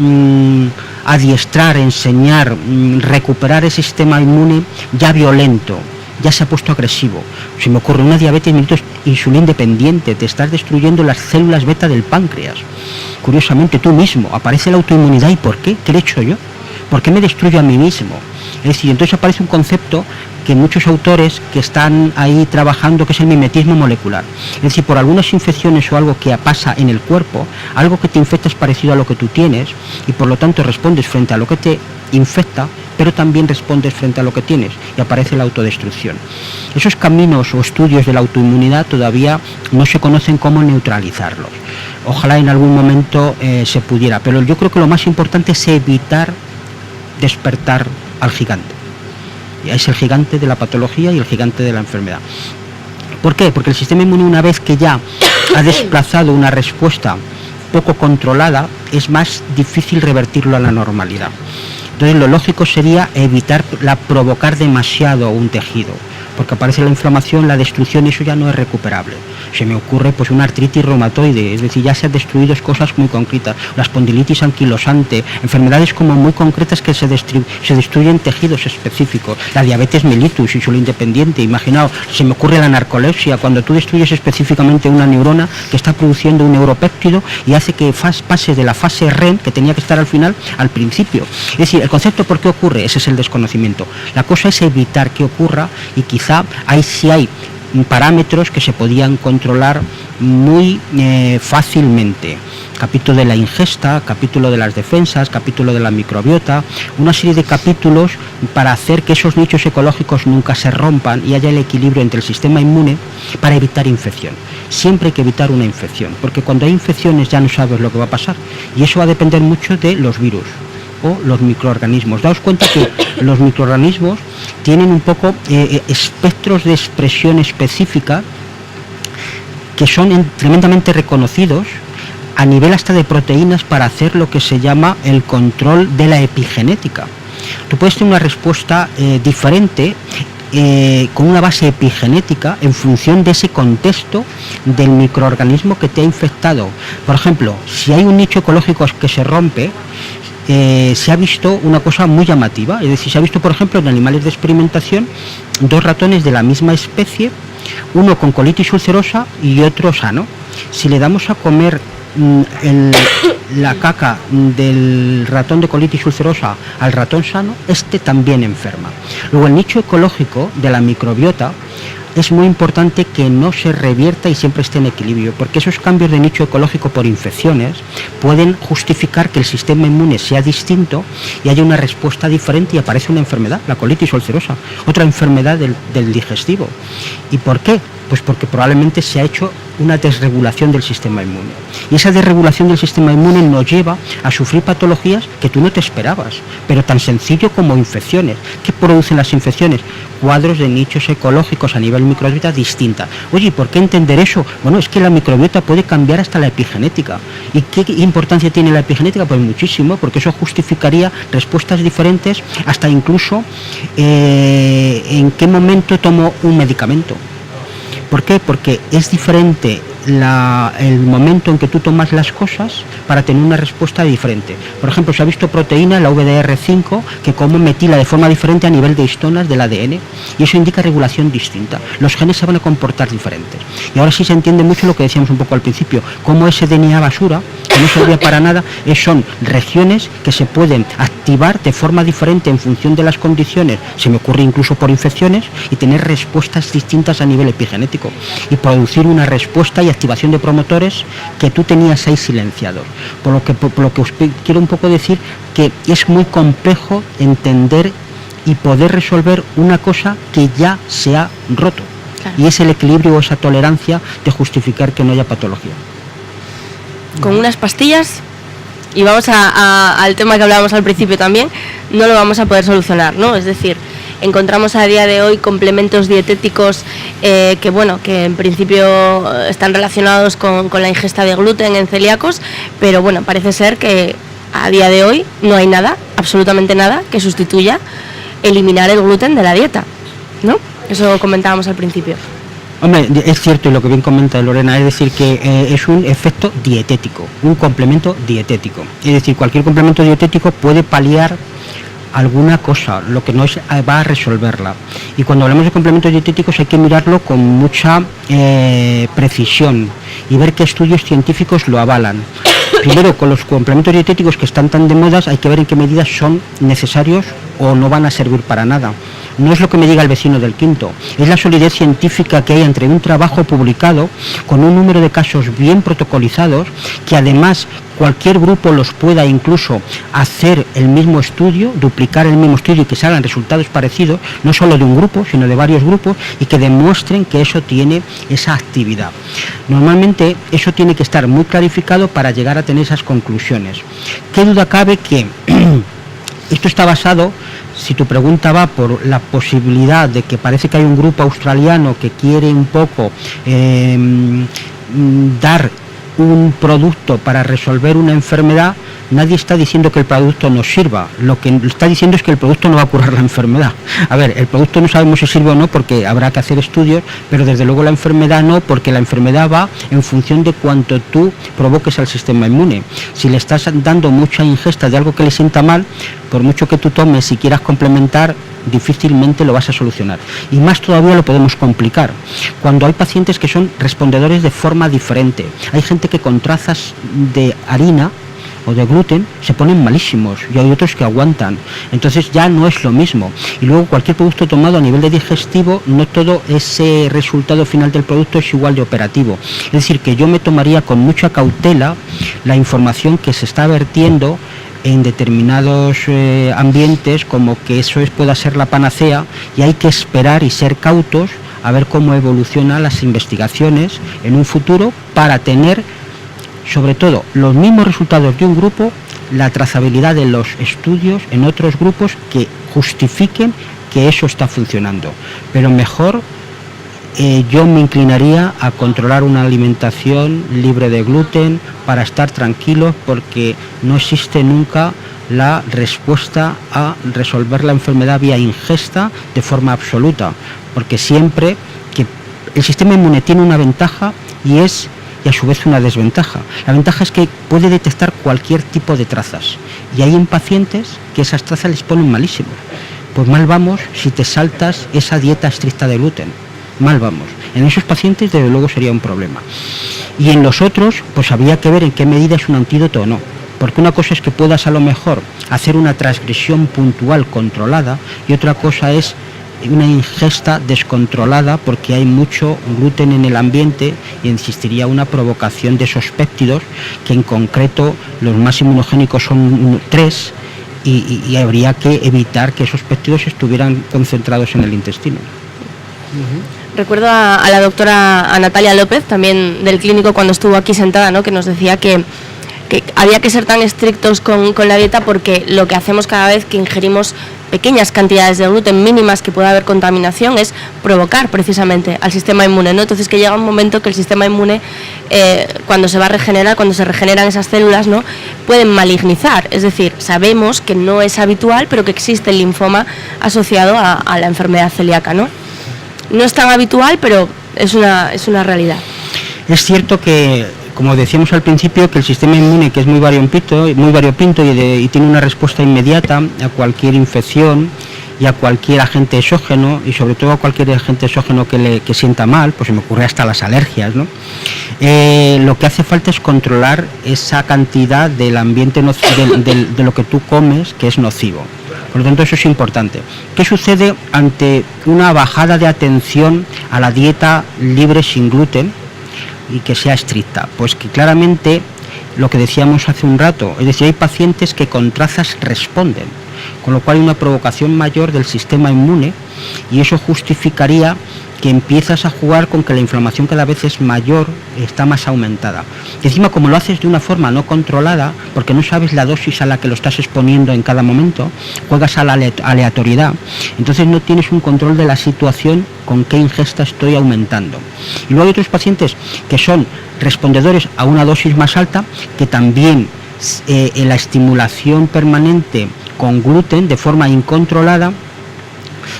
adiestrar, enseñar, recuperar ese sistema inmune ya violento, ya se ha puesto agresivo. Se me ocurre una diabetes insulina dependiente, te estás destruyendo las células beta del páncreas. Curiosamente, tú mismo, aparece la autoinmunidad. ¿Y por qué? ¿Qué le he hecho yo? ¿Por qué me destruyo a mí mismo? Es decir, entonces aparece un concepto que muchos autores que están ahí trabajando, que es el mimetismo molecular. Es decir, por algunas infecciones o algo que pasa en el cuerpo, algo que te infecta es parecido a lo que tú tienes, y por lo tanto respondes frente a lo que te infecta, pero también respondes frente a lo que tienes, y aparece la autodestrucción. Esos caminos o estudios de la autoinmunidad todavía no se conocen cómo neutralizarlos. Ojalá en algún momento se pudiera, pero yo creo que lo más importante es evitar despertar al gigante. Es el gigante de la patología y el gigante de la enfermedad. ¿Por qué? Porque el sistema inmune, una vez que ya ha desplazado una respuesta poco controlada, es más difícil revertirlo a la normalidad. Entonces lo lógico sería evitar provocar demasiado un tejido, porque aparece la inflamación, la destrucción, y eso ya no es recuperable. Se me ocurre pues una artritis reumatoide, es decir, ya se han destruido cosas muy concretas, la espondilitis anquilosante, enfermedades como muy concretas que se destruyen tejidos específicos, la diabetes mellitus, insulina dependiente, imaginaos, se me ocurre la narcolepsia, cuando tú destruyes específicamente una neurona que está produciendo un neuropéptido y hace que pase de la fase REM, que tenía que estar al final, al principio. Es decir, el concepto ¿por qué ocurre? Ese es el desconocimiento. La cosa es evitar que ocurra, y quizá ahí sí hay parámetros que se podían controlar muy fácilmente. Capítulo de la ingesta, capítulo de las defensas, capítulo de la microbiota, una serie de capítulos para hacer que esos nichos ecológicos nunca se rompan y haya el equilibrio entre el sistema inmune para evitar infección. Siempre hay que evitar una infección, porque cuando hay infecciones ya no sabes lo que va a pasar, y eso va a depender mucho de los virus o los microorganismos. Daos cuenta que los microorganismos tienen un poco espectros de expresión específica que son tremendamente reconocidos a nivel hasta de proteínas para hacer lo que se llama el control de la epigenética. Tú puedes tener una respuesta diferente con una base epigenética en función de ese contexto del microorganismo que te ha infectado. Por ejemplo, si hay un nicho ecológico que se rompe, se ha visto una cosa muy llamativa, es decir, se ha visto, por ejemplo, en animales de experimentación, dos ratones de la misma especie, uno con colitis ulcerosa y otro sano. Si le damos a comer la caca del ratón de colitis ulcerosa al ratón sano, este también enferma. Luego, el nicho ecológico de la microbiota es muy importante que no se revierta y siempre esté en equilibrio, porque esos cambios de nicho ecológico por infecciones pueden justificar que el sistema inmune sea distinto y haya una respuesta diferente y aparece una enfermedad, la colitis ulcerosa, otra enfermedad del digestivo. ¿Y por qué? Pues porque probablemente se ha hecho una desregulación del sistema inmune. Y esa desregulación del sistema inmune nos lleva a sufrir patologías que tú no te esperabas, pero tan sencillo como infecciones. ¿Qué producen las infecciones? Cuadros de nichos ecológicos a nivel microbiota distinta. Oye, ¿por qué entender eso? Bueno, es que la microbiota puede cambiar hasta la epigenética. ¿Y qué importancia tiene la epigenética? Pues muchísimo, porque eso justificaría respuestas diferentes, hasta incluso en qué momento tomo un medicamento. ¿Por qué? Porque es diferente el momento en que tú tomas las cosas para tener una respuesta diferente. Por ejemplo, se ha visto proteína, la VDR5, que como metila de forma diferente a nivel de histonas del ADN, y eso indica regulación distinta. Los genes se van a comportar diferentes. Y ahora sí se entiende mucho lo que decíamos un poco al principio, cómo ese DNA basura, que no servía para nada, son regiones que se pueden activar de forma diferente en función de las condiciones, se me ocurre incluso por infecciones, y tener respuestas distintas a nivel epigenético, y producir una respuesta y activación de promotores que tú tenías ahí silenciados. Por lo que os quiero un poco decir que es muy complejo entender y poder resolver una cosa que ya se ha roto. Claro. Y es el equilibrio o esa tolerancia de justificar que no haya patología. Con unas pastillas, y vamos al tema que hablábamos al principio también, no lo vamos a poder solucionar, ¿no? Es decir, encontramos a día de hoy complementos dietéticos que en principio están relacionados con la ingesta de gluten en celíacos, pero bueno, parece ser que a día de hoy no hay nada, absolutamente nada, que sustituya eliminar el gluten de la dieta, ¿no? Eso comentábamos al principio. Hombre, es cierto, y lo que bien comenta Lorena, es decir, que es un efecto dietético, un complemento dietético. Es decir, cualquier complemento dietético puede paliar alguna cosa, lo que no es, va a resolverla. Y cuando hablamos de complementos dietéticos hay que mirarlo con mucha precisión y ver qué estudios científicos lo avalan. Primero, con los complementos dietéticos que están tan de moda, hay que ver en qué medidas son necesarios o no van a servir para nada. No es lo que me diga el vecino del quinto, es la solidez científica que hay entre un trabajo publicado con un número de casos bien protocolizados, que además cualquier grupo los pueda incluso hacer el mismo estudio, duplicar el mismo estudio y que salgan resultados parecidos, no solo de un grupo, sino de varios grupos, y que demuestren que eso tiene esa actividad. Normalmente eso tiene que estar muy clarificado para llegar a tener esas conclusiones. ¿Qué duda cabe que esto está basado, si tu pregunta va por la posibilidad de que parece que hay un grupo australiano que quiere un poco dar un producto para resolver una enfermedad? Nadie está diciendo que el producto no sirva, lo que está diciendo es que el producto no va a curar la enfermedad. A ver, el producto no sabemos si sirve o no porque habrá que hacer estudios, pero desde luego la enfermedad no, porque la enfermedad va en función de cuánto tú provoques al sistema inmune. Si le estás dando mucha ingesta de algo que le sienta mal, por mucho que tú tomes y quieras complementar, difícilmente lo vas a solucionar. Y más todavía lo podemos complicar. Cuando hay pacientes que son respondedores de forma diferente, hay gente que con trazas de harina o de gluten se ponen malísimos y hay otros que aguantan, entonces ya no es lo mismo. Y luego cualquier producto tomado a nivel de digestivo, no todo ese resultado final del producto es igual de operativo. Es decir, que yo me tomaría con mucha cautela la información que se está vertiendo en determinados ambientes, como que eso pueda ser la panacea, y hay que esperar y ser cautos a ver cómo evolucionan las investigaciones en un futuro para tener sobre todo los mismos resultados de un grupo, la trazabilidad de los estudios en otros grupos que justifiquen que eso está funcionando. Pero mejor yo me inclinaría a controlar una alimentación libre de gluten para estar tranquilos, porque no existe nunca la respuesta a resolver la enfermedad vía ingesta de forma absoluta, porque siempre que el sistema inmune tiene una ventaja y a su vez una desventaja. La ventaja es que puede detectar cualquier tipo de trazas, y hay en pacientes que esas trazas les ponen malísimos. Pues mal vamos si te saltas esa dieta estricta de gluten, mal vamos. En esos pacientes desde luego sería un problema. Y en los otros pues habría que ver en qué medida es un antídoto o no, porque una cosa es que puedas a lo mejor hacer una transgresión puntual controlada, y otra cosa es una ingesta descontrolada porque hay mucho gluten en el ambiente y existiría una provocación de esos péptidos, que en concreto los más inmunogénicos son 3, y habría que evitar que esos péptidos estuvieran concentrados en el intestino. Recuerdo a la doctora Natalia López, también del clínico, cuando estuvo aquí sentada, ¿no?, que nos decía que había que ser tan estrictos con la dieta, porque lo que hacemos cada vez que ingerimos pequeñas cantidades de gluten mínimas que pueda haber contaminación es provocar precisamente al sistema inmune, ¿no? Entonces que llega un momento que el sistema inmune, cuando se va a regenerar, cuando se regeneran esas células, ¿no?, pueden malignizar. Es decir, sabemos que no es habitual, pero que existe el linfoma asociado a la enfermedad celíaca, ¿no? No es tan habitual, pero es una realidad. Es cierto que, como decíamos al principio, que el sistema inmune, que es muy variopinto y tiene una respuesta inmediata a cualquier infección y a cualquier agente exógeno, y sobre todo a cualquier agente exógeno que sienta mal, pues se me ocurre hasta las alergias, ¿no? Lo que hace falta es controlar esa cantidad del ambiente de lo que tú comes, que es nocivo. Por lo tanto, eso es importante. ¿Qué sucede ante una bajada de atención a la dieta libre sin gluten y que sea estricta? Pues que claramente lo que decíamos hace un rato, es decir, hay pacientes que con trazas responden, con lo cual hay una provocación mayor del sistema inmune, y eso justificaría que empiezas a jugar con que la inflamación cada vez es mayor, está más aumentada. Y encima, como lo haces de una forma no controlada, porque no sabes la dosis a la que lo estás exponiendo en cada momento, juegas a la aleatoriedad, entonces no tienes un control de la situación con qué ingesta estoy aumentando. Y luego hay otros pacientes que son respondedores a una dosis más alta, que también en la estimulación permanente con gluten de forma incontrolada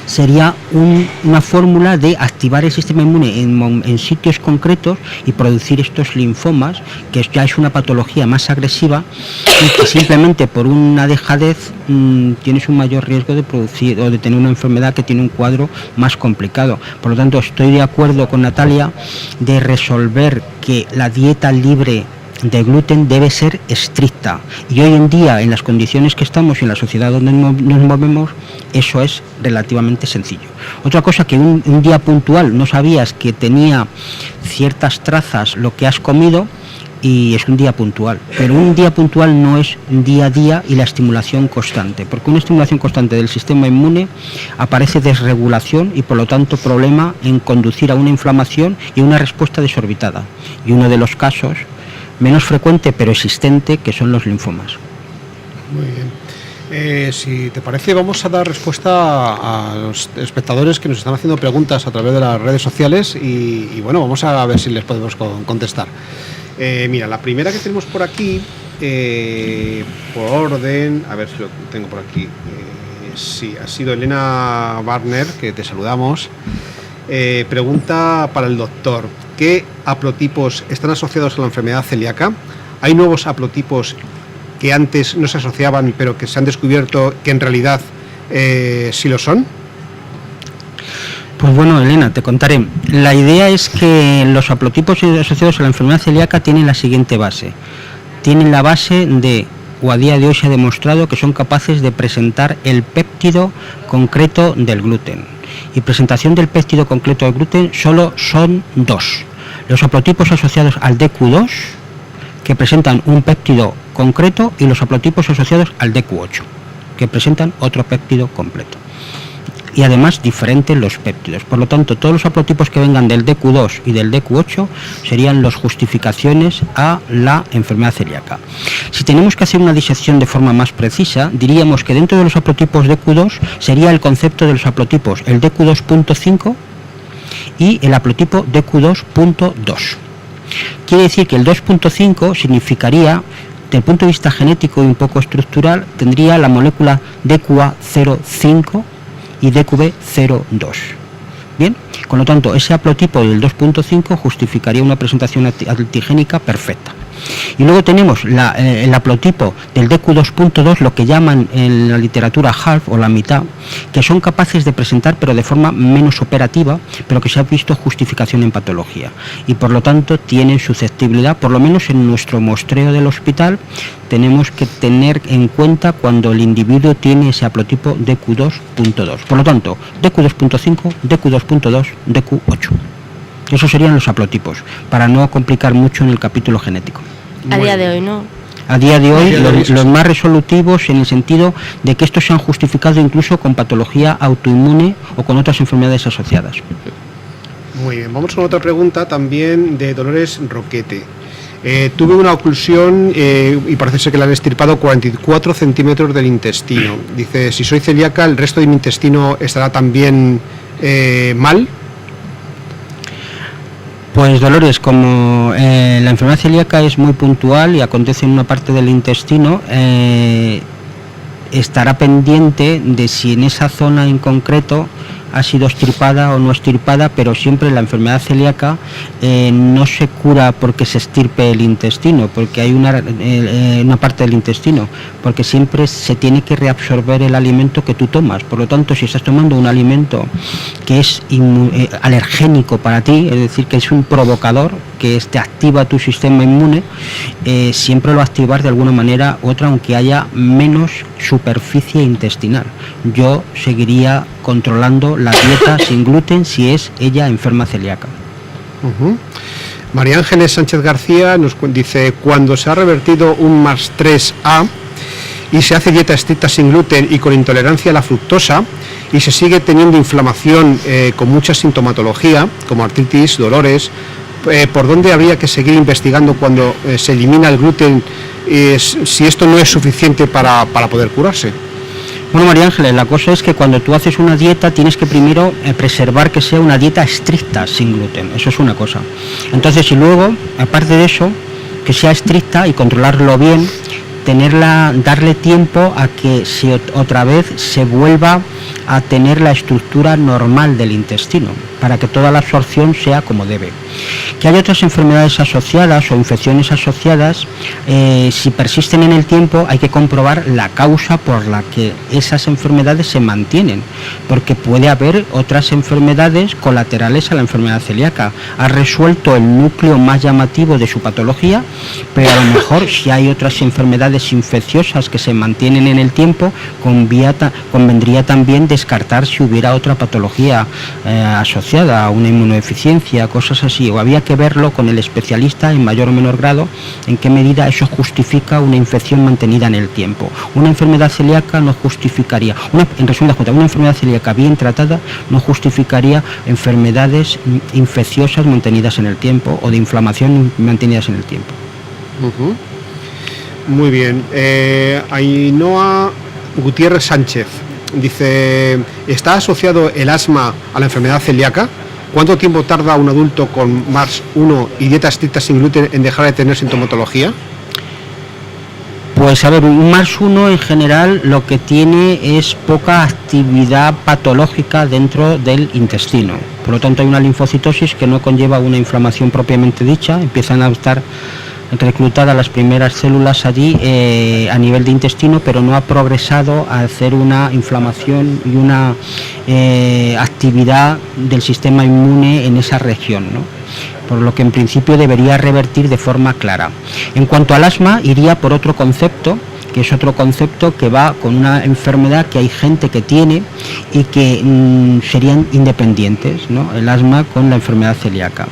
sería una fórmula de activar el sistema inmune en sitios concretos y producir estos linfomas, que ya es una patología más agresiva y que simplemente por una dejadez tienes un mayor riesgo de producir o de tener una enfermedad que tiene un cuadro más complicado. Por lo tanto, estoy de acuerdo con Natalia de resolver que la dieta libre de gluten debe ser estricta, y hoy en día, en las condiciones que estamos y en la sociedad donde nos movemos, eso es relativamente sencillo. Otra cosa que un día puntual no sabías que tenía ciertas trazas lo que has comido, y es un día puntual, pero un día puntual no es día a día y la estimulación constante, porque una estimulación constante del sistema inmune aparece desregulación y por lo tanto problema en conducir a una inflamación y una respuesta desorbitada, y uno de los casos menos frecuente pero existente, que son los linfomas. Muy bien. Si te parece, vamos a dar respuesta a los espectadores que nos están haciendo preguntas a través de las redes sociales y bueno, vamos a ver si les podemos contestar. Mira, la primera que tenemos por aquí, por orden, a ver si lo tengo por aquí. Sí, ha sido Elena Barner, que te saludamos. Pregunta para el doctor: ¿qué haplotipos están asociados a la enfermedad celíaca? ¿Hay nuevos haplotipos que antes no se asociaban, pero que se han descubierto que en realidad sí lo son? Pues bueno, Elena, te contaré. La idea es que los haplotipos asociados a la enfermedad celíaca tienen la siguiente base. Tienen la base de, o a día de hoy se ha demostrado, que son capaces de presentar el péptido concreto del gluten. Y presentación del péptido concreto del gluten solo son dos: los haplotipos asociados al DQ2, que presentan un péptido concreto, y los haplotipos asociados al DQ8, que presentan otro péptido completo. Y además diferentes los péptidos. Por lo tanto, todos los haplotipos que vengan del DQ2 y del DQ8 serían las justificaciones a la enfermedad celíaca. Si tenemos que hacer una disección de forma más precisa, diríamos que dentro de los haplotipos DQ2 sería el concepto de los haplotipos el DQ2.5 y el haplotipo DQ2.2. Quiere decir que el 2.5 significaría, desde el punto de vista genético y un poco estructural, tendría la molécula DQA05 y DQB02. Bien, con lo tanto, ese haplotipo del 2.5 justificaría una presentación antigénica perfecta. Y luego tenemos el haplotipo del DQ2.2, lo que llaman en la literatura half o la mitad, que son capaces de presentar, pero de forma menos operativa, pero que se ha visto justificación en patología. Y por lo tanto tienen susceptibilidad, por lo menos en nuestro muestreo del hospital, tenemos que tener en cuenta cuando el individuo tiene ese haplotipo DQ2.2. Por lo tanto, DQ2.5, DQ2.2, DQ8. Esos serían los haplotipos, para no complicar mucho en el capítulo genético. A día de hoy, ¿no? A día de hoy, los más resolutivos, en el sentido de que estos se han justificado incluso con patología autoinmune o con otras enfermedades asociadas. Muy bien, vamos con otra pregunta también de Dolores Roquete. Tuve una oclusión y parece ser que le han extirpado 44 centímetros del intestino. Dice, si soy celíaca, ¿el resto de mi intestino estará también mal? Pues Dolores, como la enfermedad celíaca es muy puntual y acontece en una parte del intestino, estará pendiente de si en esa zona en concreto ha sido extirpada o no extirpada, pero siempre la enfermedad celíaca no se cura porque se extirpe el intestino, porque hay una parte del intestino, porque siempre se tiene que reabsorber el alimento que tú tomas. Por lo tanto, si estás tomando un alimento que es alergénico para ti, es decir, que es un provocador, que te activa tu sistema inmune, siempre lo activas de alguna manera u otra, aunque haya menos superficie intestinal. Yo seguiría controlando la dieta sin gluten si es ella enferma celíaca. María Ángeles Sánchez García nos dice, cuando se ha revertido un +3A, y se hace dieta estricta sin gluten y con intolerancia a la fructosa y se sigue teniendo inflamación con mucha sintomatología, como artritis, dolores, ¿por dónde habría que seguir investigando cuando se elimina el gluten si esto no es suficiente para poder curarse? Bueno, María Ángeles, la cosa es que cuando tú haces una dieta tienes que primero preservar que sea una dieta estricta sin gluten, eso es una cosa. Entonces, y luego, aparte de eso, que sea estricta y controlarlo bien, darle tiempo a que otra vez se vuelva a tener la estructura normal del intestino, para que toda la absorción sea como debe. Que hay otras enfermedades asociadas o infecciones asociadas, si persisten en el tiempo hay que comprobar la causa por la que esas enfermedades se mantienen, porque puede haber otras enfermedades colaterales a la enfermedad celíaca. Ha resuelto el núcleo más llamativo de su patología, pero a lo mejor si hay otras enfermedades infecciosas que se mantienen en el tiempo, convendría también descartar si hubiera otra patología asociada a una inmunodeficiencia, cosas así, o había que verlo con el especialista en mayor o menor grado en qué medida eso justifica una infección mantenida en el tiempo. Una enfermedad celíaca no justificaría, en resumen de cuentas, una enfermedad celíaca bien tratada no justificaría enfermedades infecciosas mantenidas en el tiempo o de inflamación mantenidas en el tiempo. Muy bien. Ainhoa Gutiérrez Sánchez dice, ¿está asociado el asma a la enfermedad celíaca? ¿Cuánto tiempo tarda un adulto con MARS-1 y dieta estricta sin gluten en dejar de tener sintomatología? Pues a ver, un MARS-1 en general lo que tiene es poca actividad patológica dentro del intestino. Por lo tanto hay una linfocitosis que no conlleva una inflamación propiamente dicha, empiezan a estar reclutadas las primeras células allí a nivel de intestino, pero no ha progresado a hacer una inflamación y una actividad del sistema inmune en esa región, ¿no? Por lo que en principio debería revertir de forma clara. En cuanto al asma, iría por otro concepto, que es otro concepto que va con una enfermedad que hay gente que tiene y que serían independientes, ¿no? El asma con la enfermedad celíaca.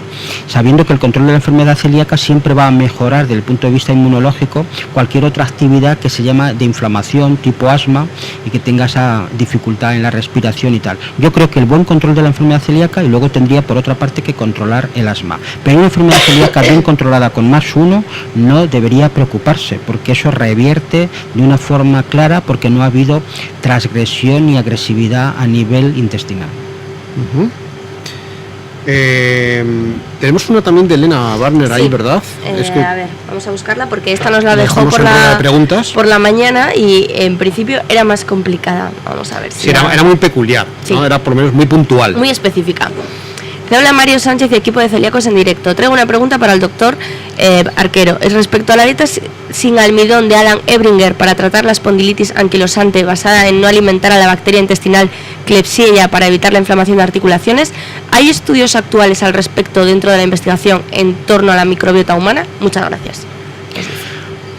Sabiendo que el control de la enfermedad celíaca siempre va a mejorar desde el punto de vista inmunológico cualquier otra actividad que se llama de inflamación tipo asma y que tenga esa dificultad en la respiración y tal. Yo creo que el buen control de la enfermedad celíaca y luego tendría por otra parte que controlar el asma. Pero una enfermedad celíaca bien controlada con MARS-1 no debería preocuparse, porque eso revierte de una forma clara porque no ha habido transgresión ni agresividad a nivel intestinal. Tenemos una también de Elena Barner, sí, ahí, ¿verdad? A ver, vamos a buscarla porque esta nos la dejó por la mañana y en principio era más complicada. Vamos a ver si... Sí, era muy peculiar, sí, ¿no? Era por lo menos muy puntual. Muy específica. Te habla Mario Sánchez y equipo de Celíacos en directo. Traigo una pregunta para el doctor Arquero. Es respecto a la dieta sin almidón de Alan Ebringer para tratar la espondilitis anquilosante basada en no alimentar a la bacteria intestinal Klebsiella para evitar la inflamación de articulaciones. ¿Hay estudios actuales al respecto dentro de la investigación en torno a la microbiota humana? Muchas gracias.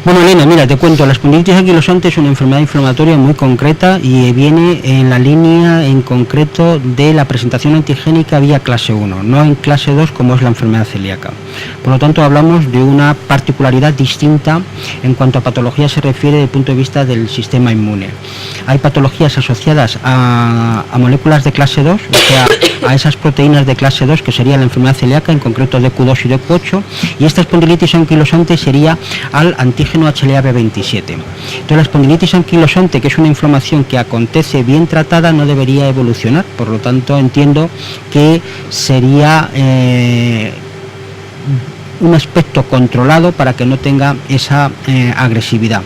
Bueno, Elena, mira, te cuento, la espondilitis anquilosante es una enfermedad inflamatoria muy concreta y viene en la línea en concreto de la presentación antigénica vía clase 1, no en clase 2 como es la enfermedad celíaca. Por lo tanto, hablamos de una particularidad distinta en cuanto a patología se refiere desde el punto de vista del sistema inmune. Hay patologías asociadas a moléculas de clase 2, o sea, a esas proteínas de clase 2 que sería la enfermedad celíaca, en concreto DQ2 y DQ8, y esta espondilitis anquilosante sería al antígeno HLA-B27. Entonces la espondilitis anquilosante, que es una inflamación que acontece bien tratada, no debería evolucionar, por lo tanto entiendo que sería un aspecto controlado para que no tenga esa agresividad.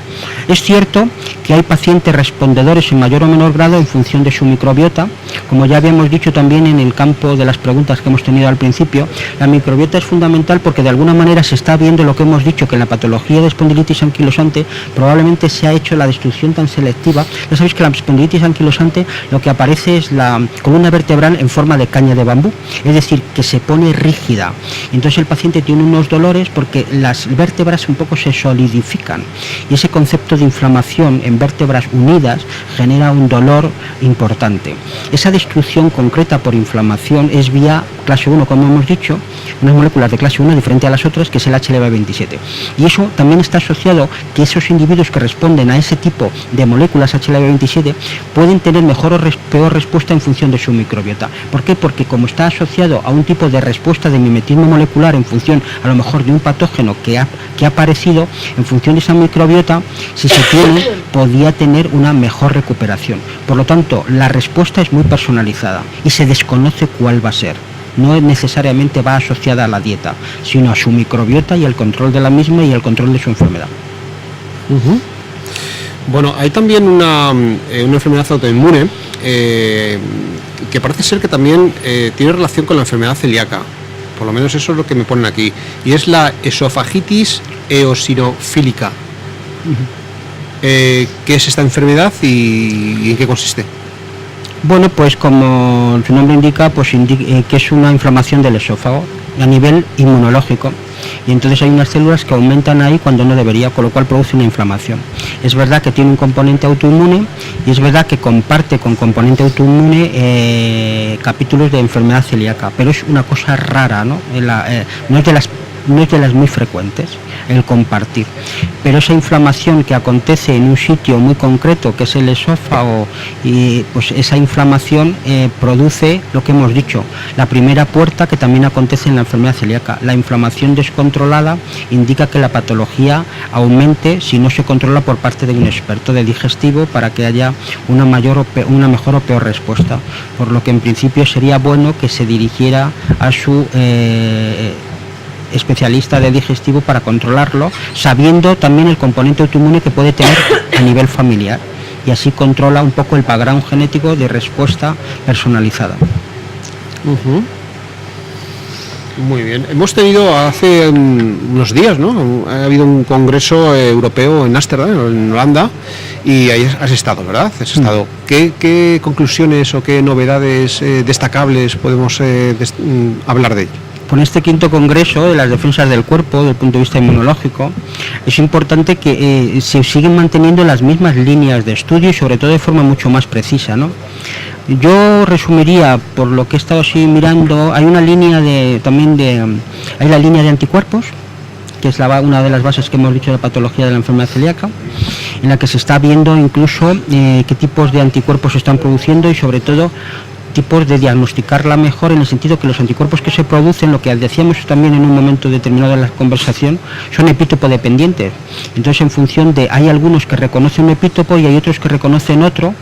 Es cierto que hay pacientes respondedores en mayor o menor grado en función de su microbiota, como ya habíamos dicho también en el campo de las preguntas que hemos tenido al principio. La microbiota es fundamental porque de alguna manera se está viendo lo que hemos dicho, que en la patología de espondilitis anquilosante probablemente se ha hecho la destrucción tan selectiva. Ya sabéis que la espondilitis anquilosante lo que aparece es la columna vertebral en forma de caña de bambú, es decir, que se pone rígida. Entonces el paciente tiene unos los dolores porque las vértebras un poco se solidifican y ese concepto de inflamación en vértebras unidas genera un dolor importante. Esa destrucción concreta por inflamación es vía clase 1, como hemos dicho, unas moléculas de clase 1 diferente a las otras, que es el HLV27. Y eso también está asociado que esos individuos que responden a ese tipo de moléculas HLV27 pueden tener mejor o peor respuesta en función de su microbiota. ¿Por qué? Porque como está asociado a un tipo de respuesta de mimetismo molecular en función a lo mejor de un patógeno que ha aparecido, en función de esa microbiota, si se tiene, podría tener una mejor recuperación. Por lo tanto, la respuesta es muy personalizada y se desconoce cuál va a ser. No necesariamente va asociada a la dieta, sino a su microbiota y el control de la misma y el control de su enfermedad. Bueno, hay también una enfermedad autoinmune que parece ser que también tiene relación con la enfermedad celíaca. Por lo menos eso es lo que me ponen aquí. Y es la esofagitis eosinofílica. ¿Qué es esta enfermedad y en qué consiste? Bueno, pues como su nombre indica, pues que es una inflamación del esófago a nivel inmunológico. Y entonces hay unas células que aumentan ahí cuando no debería, con lo cual produce una inflamación. Es verdad que tiene un componente autoinmune y es verdad que comparte con componente autoinmune capítulos de enfermedad celíaca, pero es una cosa rara, ¿no? No es de las muy frecuentes el compartir, pero esa inflamación que acontece en un sitio muy concreto que es el esófago, y pues esa inflamación produce lo que hemos dicho, la primera puerta que también acontece en la enfermedad celíaca. La inflamación descontrolada indica que la patología aumente si no se controla por parte de un experto de digestivo para que haya una mejor o peor respuesta, por lo que en principio sería bueno que se dirigiera a su especialista de digestivo para controlarlo, sabiendo también el componente autoinmune que puede tener a nivel familiar, y así controla un poco el background genético de respuesta personalizada. Muy bien. Hemos tenido hace unos días, ¿no? Ha habido un congreso europeo en Ámsterdam, en Holanda, y ahí has estado, ¿verdad? Has estado. ¿Qué conclusiones o qué novedades destacables podemos hablar de ello? Con este quinto congreso de las defensas del cuerpo, desde el punto de vista inmunológico, es importante que se siguen manteniendo las mismas líneas de estudio y sobre todo de forma mucho más precisa, ¿no? Yo resumiría, por lo que he estado así mirando, hay una línea hay la línea de anticuerpos, que es una de las bases que hemos dicho de la patología de la enfermedad celíaca, en la que se está viendo incluso qué tipos de anticuerpos se están produciendo y sobre todo tipos de diagnosticarla mejor, en el sentido que los anticuerpos que se producen, lo que decíamos también en un momento determinado de la conversación, son epítopo dependientes. Entonces, en función de, hay algunos que reconocen un epítopo y hay otros que reconocen otro,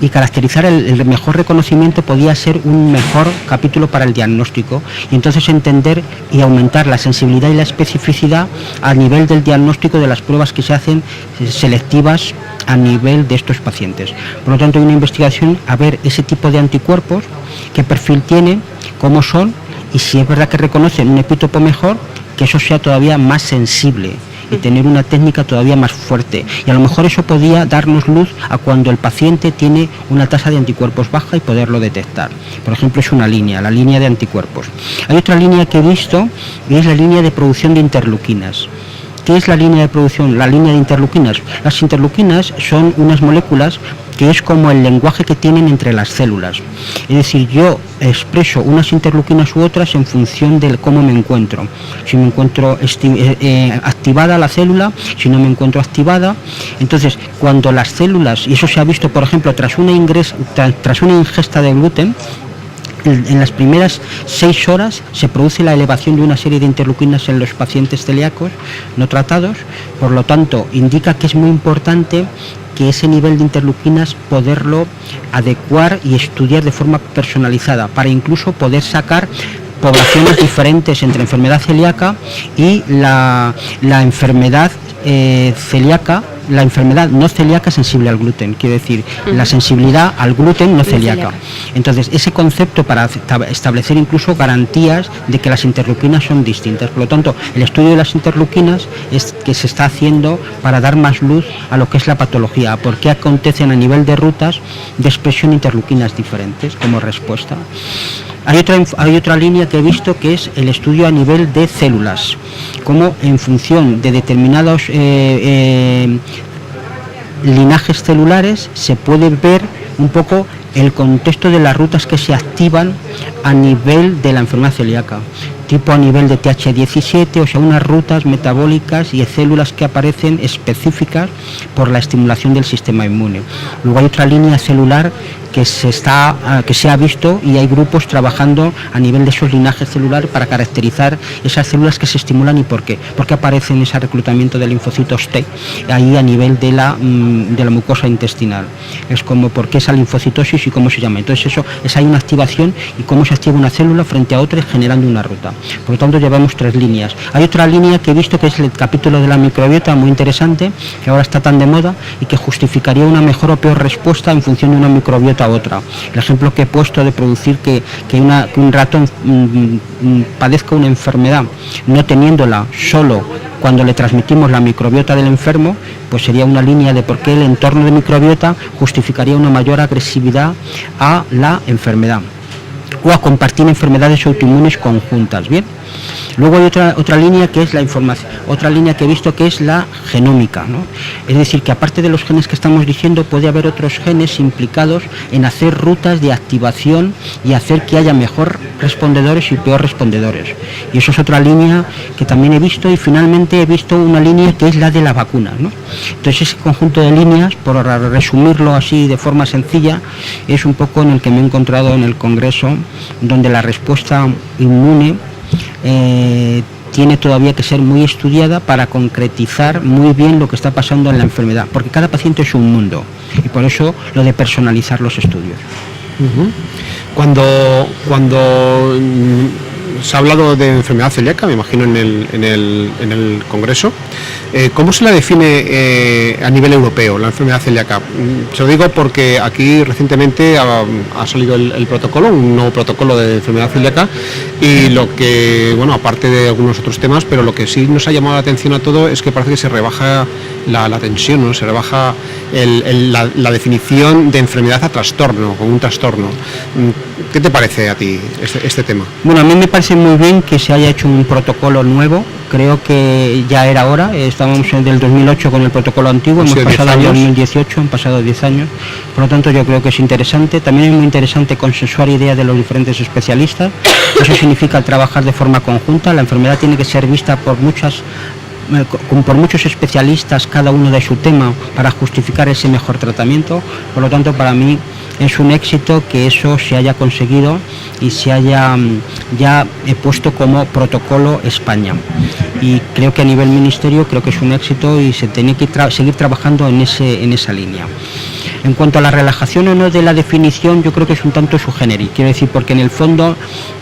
y caracterizar el mejor reconocimiento podía ser un mejor capítulo para el diagnóstico, y entonces entender y aumentar la sensibilidad y la especificidad a nivel del diagnóstico de las pruebas que se hacen selectivas a nivel de estos pacientes. Por lo tanto, hay una investigación a ver ese tipo de anticuerpos, qué perfil tienen, cómo son, y si es verdad que reconocen un epítopo mejor, que eso sea todavía más sensible y tener una técnica todavía más fuerte. Y a lo mejor eso podía darnos luz a cuando el paciente tiene una tasa de anticuerpos baja y poderlo detectar. Por ejemplo, es una línea, la línea de anticuerpos. Hay otra línea que he visto, y es la línea de producción de interleuquinas. ¿Qué es la línea de producción? La línea de interleuquinas. Las interleuquinas son unas moléculas que es como el lenguaje que tienen entre las células. Es decir, yo expreso unas interleuquinas u otras en función de cómo me encuentro. Si me encuentro activada la célula, si no me encuentro activada. Entonces, cuando las células, y eso se ha visto, por ejemplo, tras una ingesta de gluten, en las primeras 6 horas se produce la elevación de una serie de interleuquinas en los pacientes celíacos no tratados. Por lo tanto, indica que es muy importante que ese nivel de interleuquinas poderlo adecuar y estudiar de forma personalizada, para incluso poder sacar poblaciones diferentes entre enfermedad celíaca y la enfermedad celíaca, la enfermedad no celíaca sensible al gluten, quiero decir, la sensibilidad al gluten no celíaca. Entonces, ese concepto para establecer incluso garantías de que las interleuquinas son distintas. Por lo tanto, el estudio de las interleuquinas es que se está haciendo para dar más luz a lo que es la patología, por qué acontecen a nivel de rutas de expresión interleuquinas diferentes como respuesta. Hay otra línea que he visto, que es el estudio a nivel de células, como en función de determinados linajes celulares se puede ver un poco el contexto de las rutas que se activan a nivel de la enfermedad celíaca, tipo a nivel de TH17, o sea, unas rutas metabólicas y células que aparecen específicas por la estimulación del sistema inmune. Luego hay otra línea celular que se ha visto, y hay grupos trabajando a nivel de esos linajes celulares para caracterizar esas células que se estimulan y por qué. ¿Por qué aparecen ese reclutamiento de linfocitos T ahí a nivel de la mucosa intestinal? Es como por qué esa linfocitosis y cómo se llama. Entonces eso es, hay una activación y cómo se activa una célula frente a otra generando una ruta. Por lo tanto llevamos 3 líneas. Hay otra línea que he visto, que es el capítulo de la microbiota, muy interesante, que ahora está tan de moda y que justificaría una mejor o peor respuesta en función de una microbiota a otra. El ejemplo que he puesto de producir que un ratón padezca una enfermedad no teniéndola solo cuando le transmitimos la microbiota del enfermo, pues sería una línea de por qué el entorno de microbiota justificaría una mayor agresividad a la enfermedad o a compartir enfermedades autoinmunes conjuntas. Bien. Luego hay otra línea que es la información, otra línea que he visto que es la genómica, ¿no? Es decir, que aparte de los genes que estamos diciendo, puede haber otros genes implicados en hacer rutas de activación y hacer que haya mejor respondedores y peor respondedores. Y eso es otra línea que también he visto, y finalmente he visto una línea que es la de la vacuna, ¿no? Entonces ese conjunto de líneas, por resumirlo así de forma sencilla, es un poco en el que me he encontrado en el Congreso, donde la respuesta inmune tiene todavía que ser muy estudiada para concretizar muy bien lo que está pasando en la enfermedad, porque cada paciente es un mundo, y por eso lo de personalizar los estudios. Cuando se ha hablado de enfermedad celíaca, me imagino en el Congreso, ¿cómo se la define a nivel europeo la enfermedad celíaca? Se lo digo porque aquí recientemente ha salido el protocolo, un nuevo protocolo de enfermedad celíaca, y lo que, bueno, aparte de algunos otros temas, pero lo que sí nos ha llamado la atención a todo es que parece que se rebaja la tensión, ¿no? Se rebaja la definición de enfermedad a trastorno, como un trastorno. ¿Qué te parece a ti este tema? Bueno, a mí me parece muy bien que se haya hecho un protocolo nuevo. Creo que ya era hora. Estábamos en el 2008 con el protocolo antiguo, hemos pasado al 2018, han pasado 10 años. Por lo tanto, yo creo que es interesante. También es muy interesante consensuar ideas de los diferentes especialistas. Eso significa trabajar de forma conjunta. La enfermedad tiene que ser vista por muchos especialistas, cada uno de su tema, para justificar ese mejor tratamiento. Por lo tanto, para mí es un éxito que eso se haya conseguido y se haya ya puesto como protocolo España. Y creo que a nivel ministerio creo que es un éxito y se tiene que seguir trabajando en esa línea. En cuanto a la relajación o no de la definición, yo creo que es un tanto subgénero. Quiero decir, porque en el fondo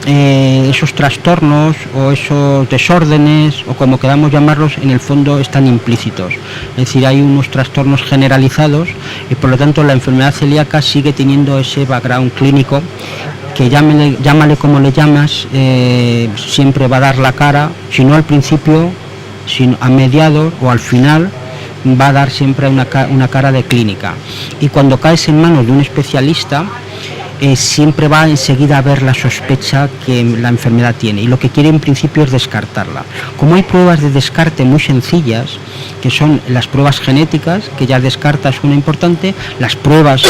esos trastornos o esos desórdenes, o como queramos llamarlos, en el fondo están implícitos. Es decir, hay unos trastornos generalizados y por lo tanto la enfermedad celíaca sigue teniendo ese background clínico que llámale como le llamas, siempre va a dar la cara, si no al principio, sino a mediados o al final, va a dar siempre una cara de clínica. Y cuando caes en manos de un especialista, siempre va enseguida a ver la sospecha que la enfermedad tiene, y lo que quiere en principio es descartarla. Como hay pruebas de descarte muy sencillas, que son las pruebas genéticas, que ya descartas una importante, las pruebas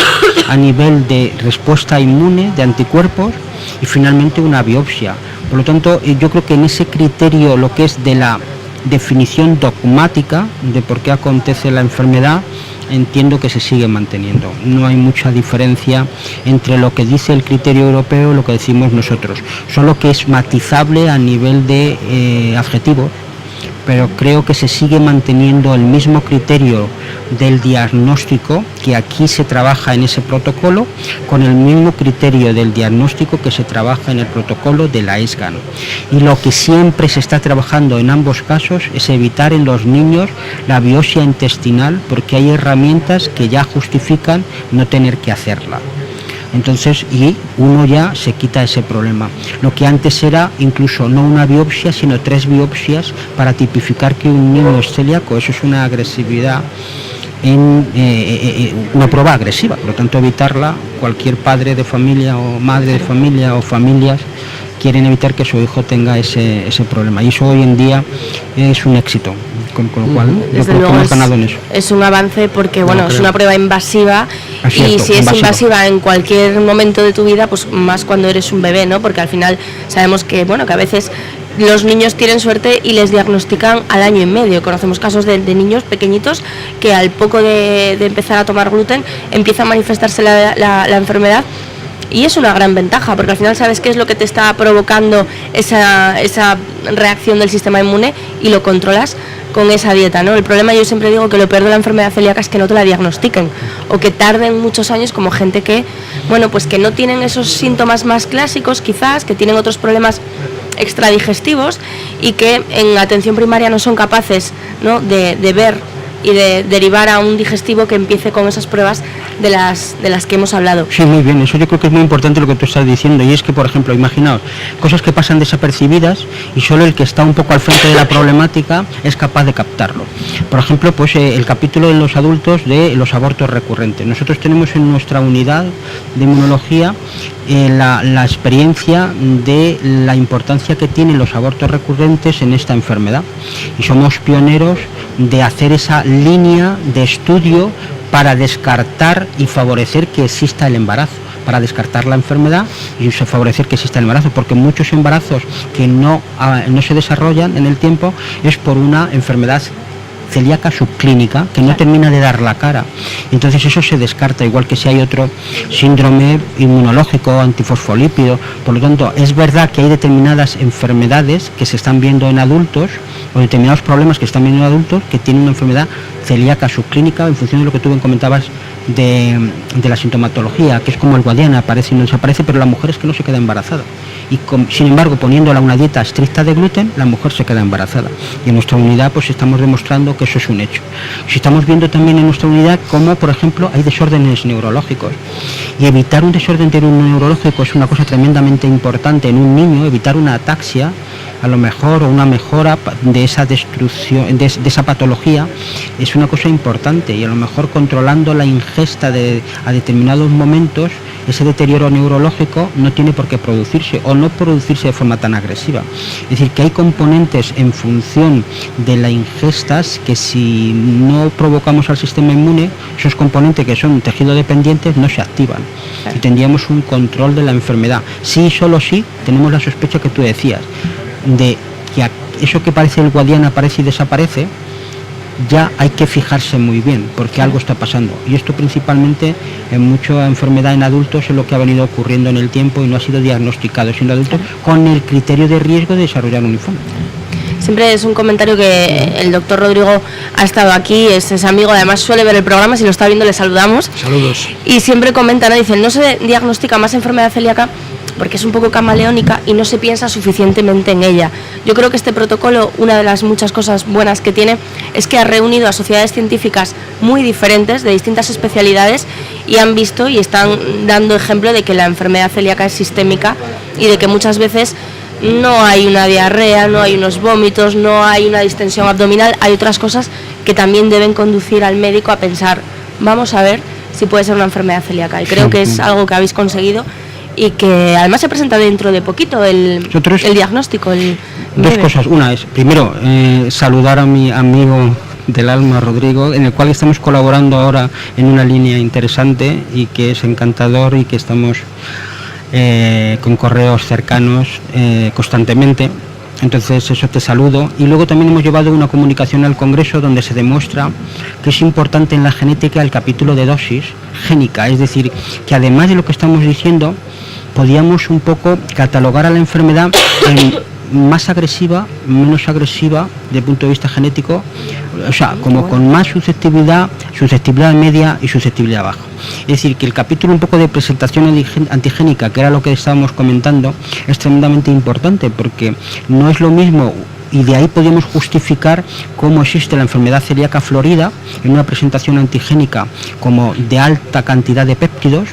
a nivel de respuesta inmune, de anticuerpos, y finalmente una biopsia. Por lo tanto, yo creo que en ese criterio, lo que es de la definición dogmática de por qué acontece la enfermedad, entiendo que se sigue manteniendo. No hay mucha diferencia entre lo que dice el criterio europeo y lo que decimos nosotros, solo que es matizable a nivel de adjetivos, pero creo que se sigue manteniendo el mismo criterio del diagnóstico, que aquí se trabaja en ese protocolo, con el mismo criterio del diagnóstico que se trabaja en el protocolo de la ESGAN. Y lo que siempre se está trabajando en ambos casos es evitar en los niños la biopsia intestinal, porque hay herramientas que ya justifican no tener que hacerla. Entonces, y uno ya se quita ese problema. Lo que antes era incluso no una biopsia, sino 3 biopsias para tipificar que un niño es celíaco. Eso es una agresividad en una prueba agresiva. Por lo tanto, evitarla, cualquier padre de familia o madre de familia o familias quieren evitar que su hijo tenga ese problema, y eso hoy en día es un éxito, con lo cual yo creo que hemos ganado en eso. Es un avance porque bueno, es una prueba invasiva, y si es invasiva en cualquier momento de tu vida, pues más cuando eres un bebé, ¿no? Porque al final sabemos que bueno, que a veces los niños tienen suerte y les diagnostican al año y medio. Conocemos casos de niños pequeñitos que al poco de empezar a tomar gluten empieza a manifestarse la enfermedad. Y es una gran ventaja, porque al final sabes qué es lo que te está provocando esa reacción del sistema inmune y lo controlas con esa dieta, ¿no? El problema, yo siempre digo que lo peor de la enfermedad celíaca es que no te la diagnostiquen, o que tarden muchos años, como gente que, bueno, pues que no tienen esos síntomas más clásicos quizás, que tienen otros problemas extradigestivos y que en atención primaria no son capaces, ¿no?, de ver y de derivar a un digestivo que empiece con esas pruebas de las que hemos hablado. Sí, muy bien, eso yo creo que es muy importante lo que tú estás diciendo, y es que, por ejemplo, imaginaos, cosas que pasan desapercibidas y solo el que está un poco al frente de la problemática es capaz de captarlo. Por ejemplo, pues el capítulo de los adultos de los abortos recurrentes. Nosotros tenemos en nuestra unidad de inmunología la experiencia de la importancia que tienen los abortos recurrentes en esta enfermedad, y somos pioneros de hacer esa línea de estudio para descartar y favorecer que exista el embarazo, para descartar la enfermedad y favorecer que exista el embarazo, porque muchos embarazos que no se desarrollan en el tiempo es por una enfermedad celíaca subclínica que no termina de dar la cara. Entonces eso se descarta, igual que si hay otro síndrome inmunológico, antifosfolípido. Por lo tanto, es verdad que hay determinadas enfermedades que se están viendo en adultos, o determinados problemas que están viendo en adultos que tienen una enfermedad celíaca subclínica, en función de lo que tú bien comentabas de la sintomatología, que es como el Guadiana, aparece y no desaparece, pero la mujer es que no se queda embarazada. Y sin embargo, poniéndola una dieta estricta de gluten, la mujer se queda embarazada. Y en nuestra unidad pues estamos demostrando que eso es un hecho. Si estamos viendo también en nuestra unidad cómo, por ejemplo, hay desórdenes neurológicos. Y evitar un desorden neurológico es una cosa tremendamente importante en un niño, evitar una ataxia, a lo mejor, o una mejora de esa destrucción, de esa patología, es una cosa importante, y a lo mejor controlando la ingesta a determinados momentos, ese deterioro neurológico no tiene por qué producirse, o no producirse de forma tan agresiva. Es decir, que hay componentes en función de las ingestas que, si no provocamos al sistema inmune, esos componentes que son tejido dependientes no se activan, y tendríamos un control de la enfermedad. Sí, solo sí, tenemos la sospecha que tú decías, de que eso que parece el Guadiana aparece y desaparece, ya hay que fijarse muy bien, porque algo está pasando, y esto principalmente en mucha enfermedad en adultos es lo que ha venido ocurriendo en el tiempo y no ha sido diagnosticado siendo adulto, con el criterio de riesgo de desarrollar un linfoma. Siempre es un comentario que el doctor Rodrigo ha estado aquí, es amigo, además suele ver el programa, si lo está viendo le saludamos. Saludos. Y siempre comenta, ¿no? Dice, no se diagnostica más enfermedad celíaca porque es un poco camaleónica y no se piensa suficientemente en ella. Yo creo que este protocolo, una de las muchas cosas buenas que tiene, es que ha reunido a sociedades científicas muy diferentes, de distintas especialidades, y han visto y están dando ejemplo de que la enfermedad celíaca es sistémica, y de que muchas veces no hay una diarrea, no hay unos vómitos, no hay una distensión abdominal, hay otras cosas que también deben conducir al médico a pensar, vamos a ver si puede ser una enfermedad celíaca, y creo que es algo que habéis conseguido, y que además se presenta dentro de poquito el diagnóstico. Dos cosas. Una es, primero, saludar a mi amigo del alma, Rodrigo, en el cual estamos colaborando ahora en una línea interesante y que es encantador, y que estamos con correos cercanos constantemente. Entonces eso, te saludo. Y luego también hemos llevado una comunicación al Congreso donde se demuestra que es importante en la genética el capítulo de dosis génica, es decir, que además de lo que estamos diciendo, podíamos un poco catalogar a la enfermedad en más agresiva, menos agresiva desde el punto de vista genético, o sea, como con más susceptibilidad media y susceptibilidad baja. Es decir, que el capítulo un poco de presentación antigénica, que era lo que estábamos comentando, es tremendamente importante, porque no es lo mismo, y de ahí podemos justificar cómo existe la enfermedad celíaca florida en una presentación antigénica como de alta cantidad de péptidos,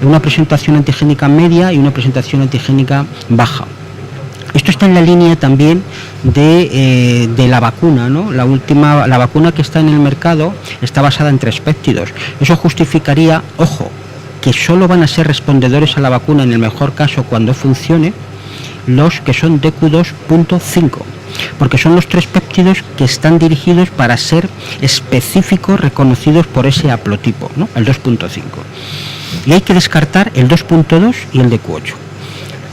en una presentación antigénica media y una presentación antigénica baja. Esto está en la línea también de la vacuna, ¿no? La vacuna que está en el mercado está basada en 3 péptidos. Eso justificaría, ojo, que solo van a ser respondedores a la vacuna en el mejor caso cuando funcione los que son DQ2.5, porque son los 3 péptidos que están dirigidos para ser específicos reconocidos por ese haplotipo, ¿no? El 2.5. Y hay que descartar el 2.2 y el DQ8.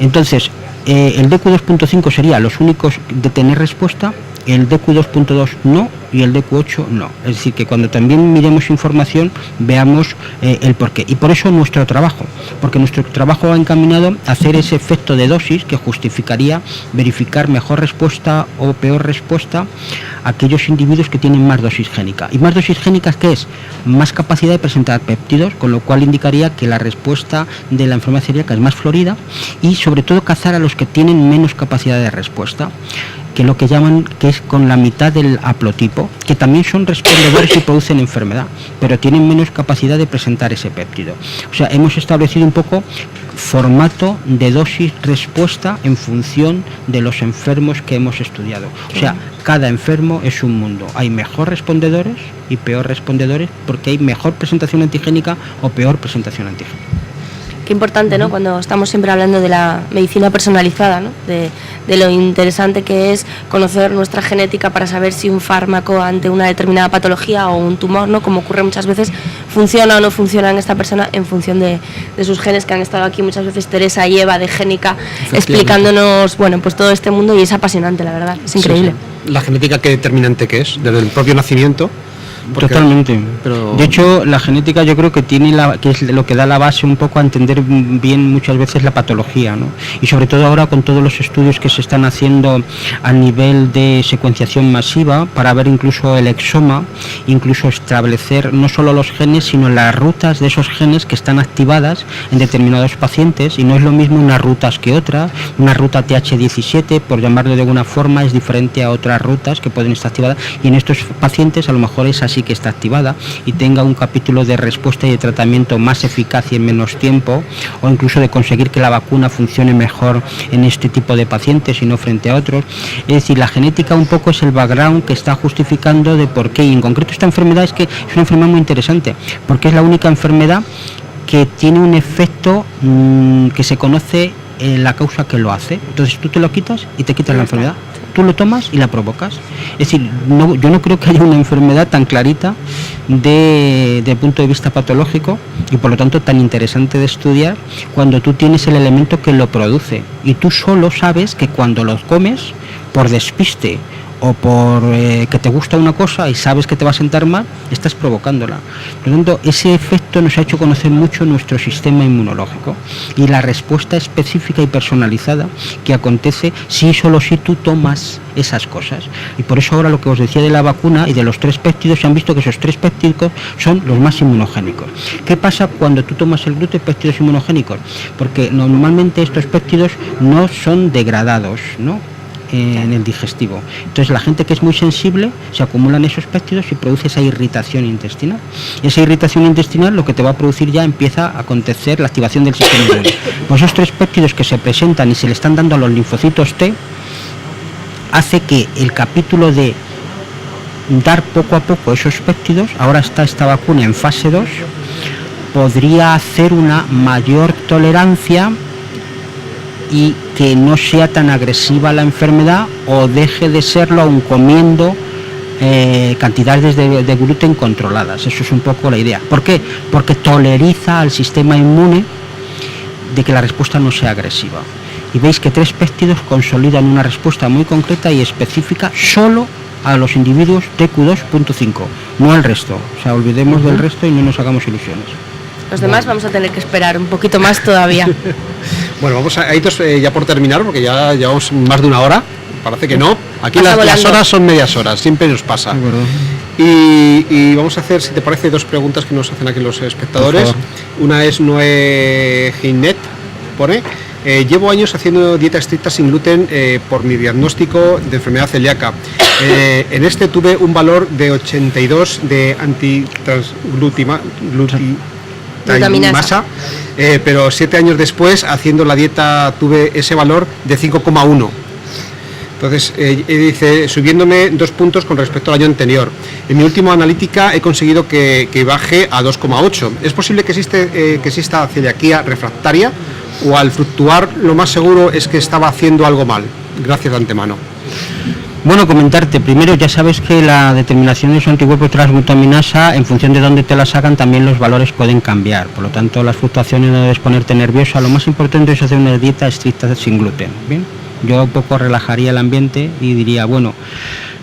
Entonces, el DQ2.5 sería los únicos de tener respuesta, el DQ2.2 no y el DQ8 no. Es decir, que cuando también miremos información veamos el porqué. Y por eso nuestro trabajo, porque nuestro trabajo va encaminado a hacer ese efecto de dosis que justificaría verificar mejor respuesta o peor respuesta a aquellos individuos que tienen más dosis génica. ¿Y más dosis génicas qué es? Más capacidad de presentar péptidos, con lo cual indicaría que la respuesta de la enfermedad celíaca es más florida y sobre todo cazar a los que tienen menos capacidad de respuesta, que lo que llaman que es con la mitad del haplotipo, que también son respondedores y producen enfermedad, pero tienen menos capacidad de presentar ese péptido. O sea, hemos establecido un poco formato de dosis-respuesta en función de los enfermos que hemos estudiado. O sea, cada enfermo es un mundo. Hay mejor respondedores y peor respondedores porque hay mejor presentación antigénica o peor presentación antigénica. Qué importante, ¿no? Cuando estamos siempre hablando de la medicina personalizada, ¿no? De lo interesante que es conocer nuestra genética para saber si un fármaco ante una determinada patología o un tumor, ¿no? Como ocurre muchas veces, funciona o no funciona en esta persona en función de sus genes, que han estado aquí muchas veces Teresa y Eva de Génica explicándonos, bueno, pues todo este mundo, y es apasionante, la verdad, es increíble. Sí. La genética, qué determinante que es, desde el propio nacimiento. Totalmente. Pero... De hecho, la genética yo creo que tiene que es lo que da la base un poco a entender bien muchas veces la patología, ¿no? Y sobre todo ahora con todos los estudios que se están haciendo a nivel de secuenciación masiva para ver incluso el exoma, incluso establecer no solo los genes, sino las rutas de esos genes que están activadas en determinados pacientes, y no es lo mismo unas rutas que otras. Una ruta TH17, por llamarlo de alguna forma, es diferente a otras rutas que pueden estar activadas, y en estos pacientes a lo mejor es así que está activada y tenga un capítulo de respuesta y de tratamiento más eficaz y en menos tiempo, o incluso de conseguir que la vacuna funcione mejor en este tipo de pacientes y no frente a otros. Es decir, la genética un poco es el background que está justificando de por qué, y en concreto esta enfermedad es una enfermedad muy interesante, porque es la única enfermedad que tiene un efecto que se conoce la causa que lo hace. Entonces tú te lo quitas y te quitas la enfermedad. Tú lo tomas y la provocas. Es decir, yo no creo que haya una enfermedad tan clarita de punto de vista patológico, y por lo tanto tan interesante de estudiar, cuando tú tienes el elemento que lo produce y tú solo sabes que cuando lo comes por despiste o por que te gusta una cosa y sabes que te va a sentar mal, estás provocándola. Por lo tanto, ese efecto nos ha hecho conocer mucho nuestro sistema inmunológico y la respuesta específica y personalizada que acontece si solo si tú tomas esas cosas. Y por eso ahora lo que os decía de la vacuna y de los 3 péptidos, se han visto que esos 3 péptidos son los más inmunogénicos. ¿Qué pasa cuando tú tomas el gluten, péptidos inmunogénicos? Porque normalmente estos péptidos no son degradados, ¿no?, en el digestivo. Entonces la gente que es muy sensible, se acumulan esos péptidos y produce esa irritación intestinal. Y esa irritación intestinal lo que te va a producir, ya empieza a acontecer la activación del sistema inmune. Pues esos 3 péptidos que se presentan y se le están dando a los linfocitos T, hace que el capítulo de dar poco a poco esos péptidos, ahora está esta vacuna en fase 2, podría hacer una mayor tolerancia y que no sea tan agresiva la enfermedad, o deje de serlo aun comiendo cantidades de gluten controladas. Eso es un poco la idea. ¿Por qué? Porque toleriza al sistema inmune de que la respuesta no sea agresiva. Y veis que 3 péptidos consolidan una respuesta muy concreta y específica solo a los individuos TQ2.5, no al resto. O sea, olvidemos del resto y no nos hagamos ilusiones. Los demás vamos a tener que esperar un poquito más todavía. Bueno, vamos a ir ya por terminar, porque ya llevamos más de 1 hora. Parece que no. Aquí las horas son medias horas, siempre nos pasa. Y vamos a hacer, si te parece, 2 preguntas que nos hacen aquí los espectadores. Una es Noé Ginet, pone: llevo años haciendo dieta estricta sin gluten por mi diagnóstico de enfermedad celíaca. En este tuve un valor de 82 de antiglutaminasa, pero 7 años después, haciendo la dieta, tuve ese valor de 5,1. Entonces, dice, subiéndome 2 puntos con respecto al año anterior. En mi última analítica he conseguido que baje a 2,8. ¿Es posible que exista celiaquía refractaria? ¿O al fluctuar lo más seguro es que estaba haciendo algo mal? Gracias de antemano. Bueno, comentarte, primero ya sabes que la determinación de su anticuerpo transglutaminasa, en función de dónde te la sacan, también los valores pueden cambiar. Por lo tanto, las fluctuaciones no debes ponerte nerviosa. Lo más importante es hacer una dieta estricta sin gluten. ¿Bien? Yo un poco relajaría el ambiente y diría, bueno,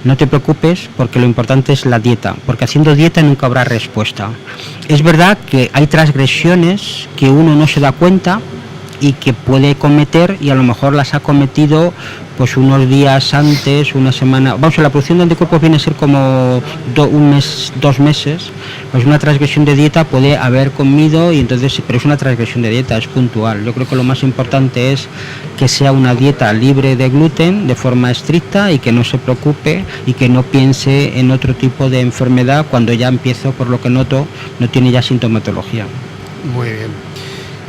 no te preocupes porque lo importante es la dieta, porque haciendo dieta nunca habrá respuesta. Es verdad que hay transgresiones que uno no se da cuenta y que puede cometer, y a lo mejor las ha cometido pues unos días antes, una semana. Vamos, la producción de anticuerpos viene a ser como 1 mes, 2 meses. Pues una transgresión de dieta puede haber comido, y entonces, pero es una transgresión de dieta, es puntual. Yo creo que lo más importante es que sea una dieta libre de gluten de forma estricta, y que no se preocupe y que no piense en otro tipo de enfermedad cuando ya empiezo, por lo que noto, no tiene ya sintomatología. Muy bien.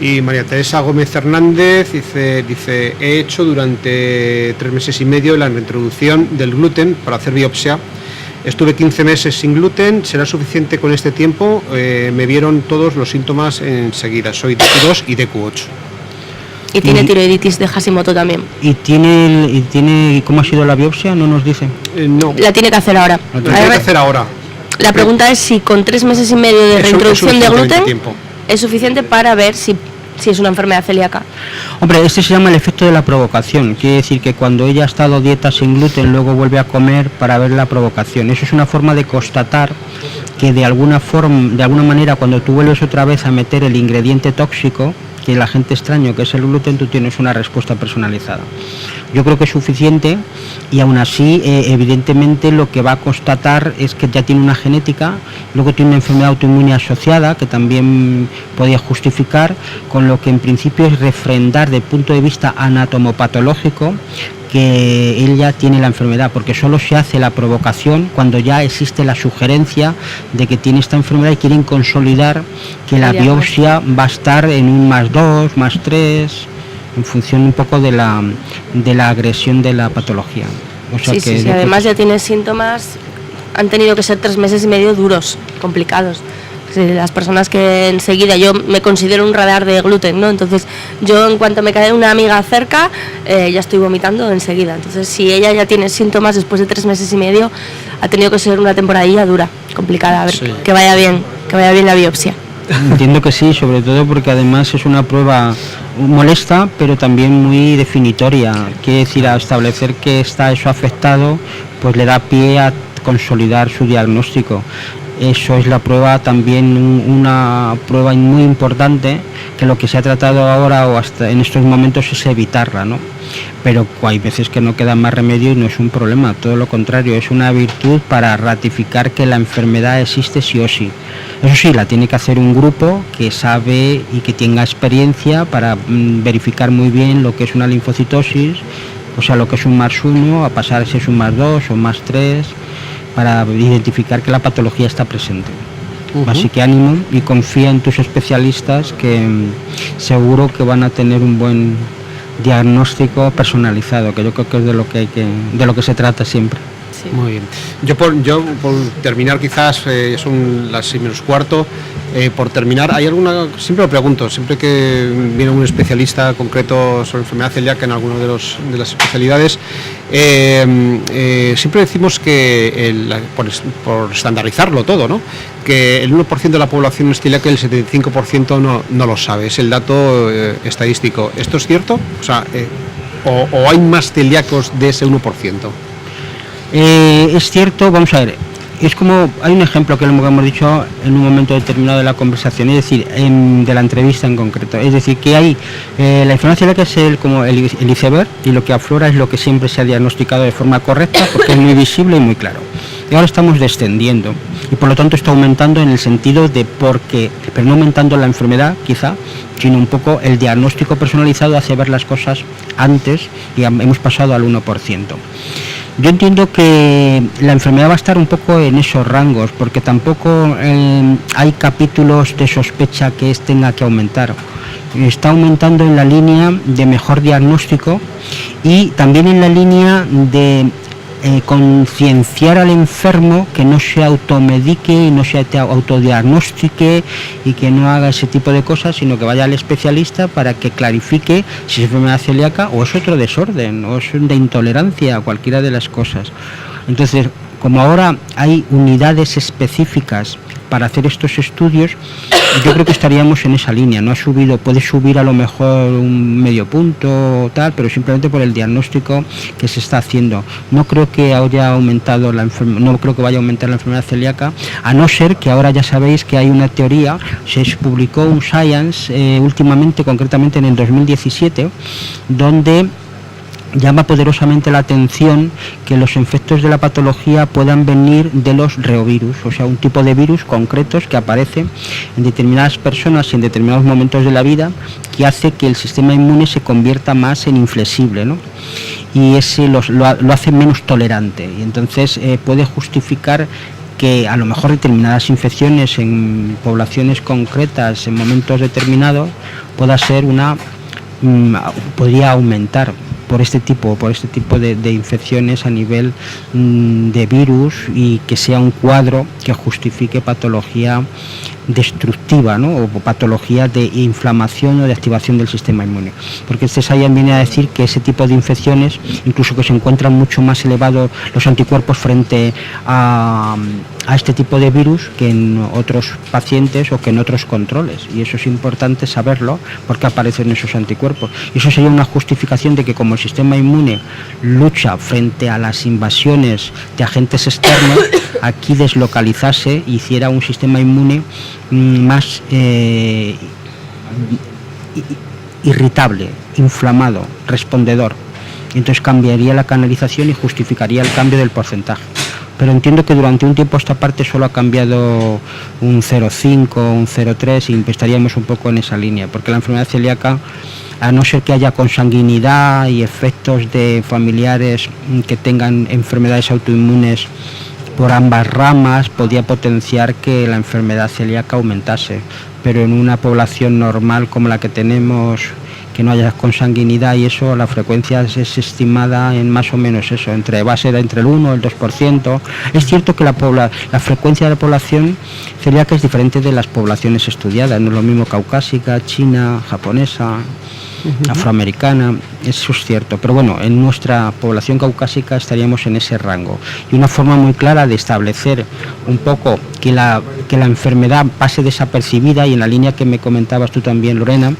Y María Teresa Gómez Hernández dice, he hecho durante 3 meses y medio la reintroducción del gluten para hacer biopsia. Estuve 15 meses sin gluten, ¿será suficiente con este tiempo? Me vieron todos los síntomas enseguida, soy DQ2 y DQ8. Y tiene tiroiditis de Hashimoto también. ¿Y tiene cómo ha sido la biopsia? No nos dice. No. La tiene que hacer ahora. La tiene que hacer ahora. La pregunta es si con 3 meses y medio de reintroducción de gluten es suficiente para ver si es una enfermedad celíaca. Hombre, este se llama el efecto de la provocación. Quiere decir que cuando ella ha estado dieta sin gluten, luego vuelve a comer para ver la provocación. Eso es una forma de constatar que de alguna manera, cuando tú vuelves otra vez a meter el ingrediente tóxico que la gente extraña, que es el gluten, tú tienes una respuesta personalizada. Yo creo que es suficiente, y aún así, evidentemente, lo que va a constatar es que ya tiene una genética, luego tiene una enfermedad autoinmune asociada que también podía justificar, con lo que en principio es refrendar desde el punto de vista anatomopatológico que ella tiene la enfermedad, porque solo se hace la provocación cuando ya existe la sugerencia de que tiene esta enfermedad y quieren consolidar que la biopsia va a estar en un +2, +3, en función un poco de la agresión de la patología. O sea sí, que sí, además ya tiene síntomas, han tenido que ser 3 meses y medio duros, complicados. Las personas que enseguida, yo me considero un radar de gluten, ¿no? Entonces yo, en cuanto me cae una amiga cerca, ya estoy vomitando enseguida. Entonces, si ella ya tiene síntomas después de 3 meses y medio, ha tenido que ser una temporadilla dura, complicada. A ver, sí, que vaya bien la biopsia. Entiendo que sí, sobre todo porque además es una prueba molesta, pero también muy definitoria. Quiere decir, a establecer que está eso afectado, pues le da pie a consolidar su diagnóstico. Eso es la prueba, también una prueba muy importante, que lo que se ha tratado ahora o hasta en estos momentos es evitarla, ¿no? Pero hay veces que no queda más remedio y no es un problema, todo lo contrario, es una virtud para ratificar que la enfermedad existe sí o sí. Eso sí, la tiene que hacer un grupo que sabe y que tenga experiencia para verificar muy bien lo que es una linfocitosis, o sea, lo que es un +1, a pasar si es un +2 o +3, para identificar que la patología está presente. Así que ánimo y confía en tus especialistas, que seguro que van a tener un buen diagnóstico personalizado, que yo creo que es de lo que se trata siempre. Sí. Muy bien. Yo por terminar, quizás son las 6:15, por terminar, ¿hay alguna? Siempre lo pregunto, siempre que viene un especialista concreto sobre enfermedad celíaca en alguna de las especialidades, siempre decimos que por estandarizarlo todo, ¿no?, que el 1% de la población es celíaca y el 75% no lo sabe, es el dato estadístico. ¿Esto es cierto? O sea, o hay más celíacos de ese 1%. Es cierto, vamos a ver, es como, hay un ejemplo que lo hemos dicho en un momento determinado de la conversación, es decir, de la entrevista en concreto, es decir, que hay la enfermedad celíaca es como el iceberg, y lo que aflora es lo que siempre se ha diagnosticado de forma correcta, porque es muy visible y muy claro. Y ahora estamos descendiendo, y por lo tanto está aumentando en el sentido de pero no aumentando la enfermedad quizá, sino un poco el diagnóstico personalizado hace ver las cosas antes, y hemos pasado al 1%. Yo entiendo que la enfermedad va a estar un poco en esos rangos, porque tampoco hay capítulos de sospecha que tenga que aumentar. está aumentando en la línea de mejor diagnóstico y también en la línea de concienciar al enfermo, que no se automedique y no se autodiagnostique y que no haga ese tipo de cosas, sino que vaya al especialista para que clarifique si es enfermedad celíaca o es otro desorden o es de intolerancia, cualquiera de las cosas. Entonces, como ahora hay unidades específicas para hacer estos estudios, yo creo que estaríamos en esa línea. No ha subido, puede subir a lo mejor un medio punto o tal, pero simplemente por el diagnóstico que se está haciendo. No creo que haya aumentado no creo que vaya a aumentar la enfermedad celíaca, a no ser que ahora ya sabéis que hay una teoría. Se publicó un Science últimamente, concretamente en el 2017, donde llama poderosamente la atención que los efectos de la patología puedan venir de los reovirus, o sea, un tipo de virus concretos que aparece en determinadas personas y en determinados momentos de la vida, que hace que el sistema inmune se convierta más en inflexible, ¿no? Y ese lo hace menos tolerante, y entonces puede justificar que a lo mejor determinadas infecciones en poblaciones concretas, en momentos determinados, podría aumentar por este tipo de infecciones a nivel de virus, y que sea un cuadro que justifique patología destructiva, ¿no? O patología de inflamación o de activación del sistema inmune, porque este Science viene a decir que ese tipo de infecciones, incluso que se encuentran mucho más elevados los anticuerpos frente a este tipo de virus que en otros pacientes o que en otros controles, y eso es importante saberlo porque aparecen esos anticuerpos, y eso sería una justificación de que como el sistema inmune lucha frente a las invasiones de agentes externos, aquí deslocalizase y hiciera un sistema inmune más irritable, inflamado, respondedor. Entonces cambiaría la canalización y justificaría el cambio del porcentaje. Pero entiendo que durante un tiempo esta parte solo ha cambiado un 0,5, un 0,3, y estaríamos un poco en esa línea, porque la enfermedad celíaca, a no ser que haya consanguinidad y efectos de familiares que tengan enfermedades autoinmunes por ambas ramas, podría potenciar que la enfermedad celíaca aumentase, pero en una población normal como la que tenemos, que no haya consanguinidad y eso, la frecuencia es estimada en más o menos eso, va a ser entre el 1 y el 2%. Es cierto que la frecuencia de la población celíaca es diferente de las poblaciones estudiadas, no es lo mismo caucásica, china, japonesa, afroamericana, eso es cierto, pero bueno, en nuestra población caucásica estaríamos en ese rango. Y una forma muy clara de establecer un poco que la enfermedad pase desapercibida, y en la línea que me comentabas tú también, Lorena,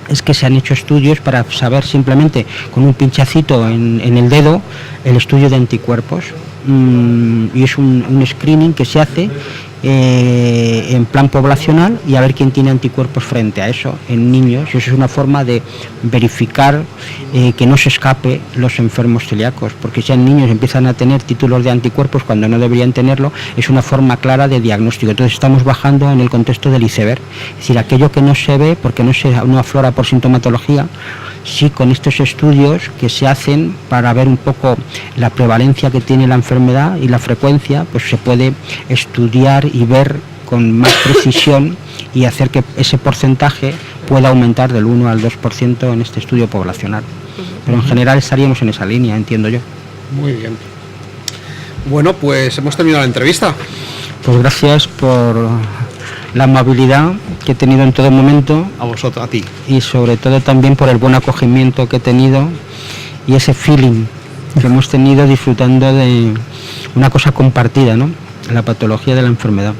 es que se han hecho estudios para saber simplemente con un pinchacito en el dedo el estudio de anticuerpos, y es un screening que se hace en plan poblacional, y a ver quién tiene anticuerpos frente a eso en niños, y eso es una forma de verificar que no se escape los enfermos celíacos, porque si en niños empiezan a tener títulos de anticuerpos cuando no deberían tenerlo, es una forma clara de diagnóstico. Entonces estamos bajando en el contexto del iceberg, es decir, aquello que no se ve porque no aflora por sintomatología, sí, con estos estudios que se hacen para ver un poco la prevalencia que tiene la enfermedad y la frecuencia, pues se puede estudiar y ver con más precisión y hacer que ese porcentaje pueda aumentar del 1 al 2% en este estudio poblacional. Pero en general estaríamos en esa línea, entiendo yo. Muy bien. Bueno, pues hemos terminado la entrevista. Pues gracias por la amabilidad que he tenido en todo momento. A vosotros, a ti. Y sobre todo también por el buen acogimiento que he tenido y ese feeling que hemos tenido disfrutando de una cosa compartida, ¿no? La patología de la enfermedad.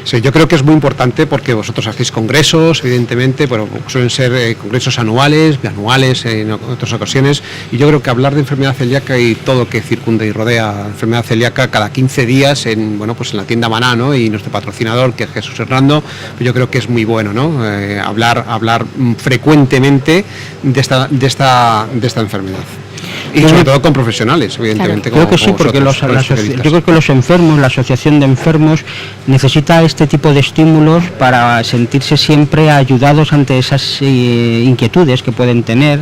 Sí, yo creo que es muy importante porque vosotros hacéis congresos, evidentemente, pero suelen ser congresos anuales, bianuales en otras ocasiones, y yo creo que hablar de enfermedad celíaca y todo lo que circunda y rodea la enfermedad celíaca cada 15 días en la tienda Maná, ¿no? Y nuestro patrocinador, que es Jesús Hernando, pues yo creo que es muy bueno, ¿no? Hablar frecuentemente de esta enfermedad. Y sobre todo con profesionales, evidentemente. Claro. Creo que sí, porque yo creo que los enfermos, la asociación de enfermos, necesita este tipo de estímulos para sentirse siempre ayudados ante esas inquietudes que pueden tener,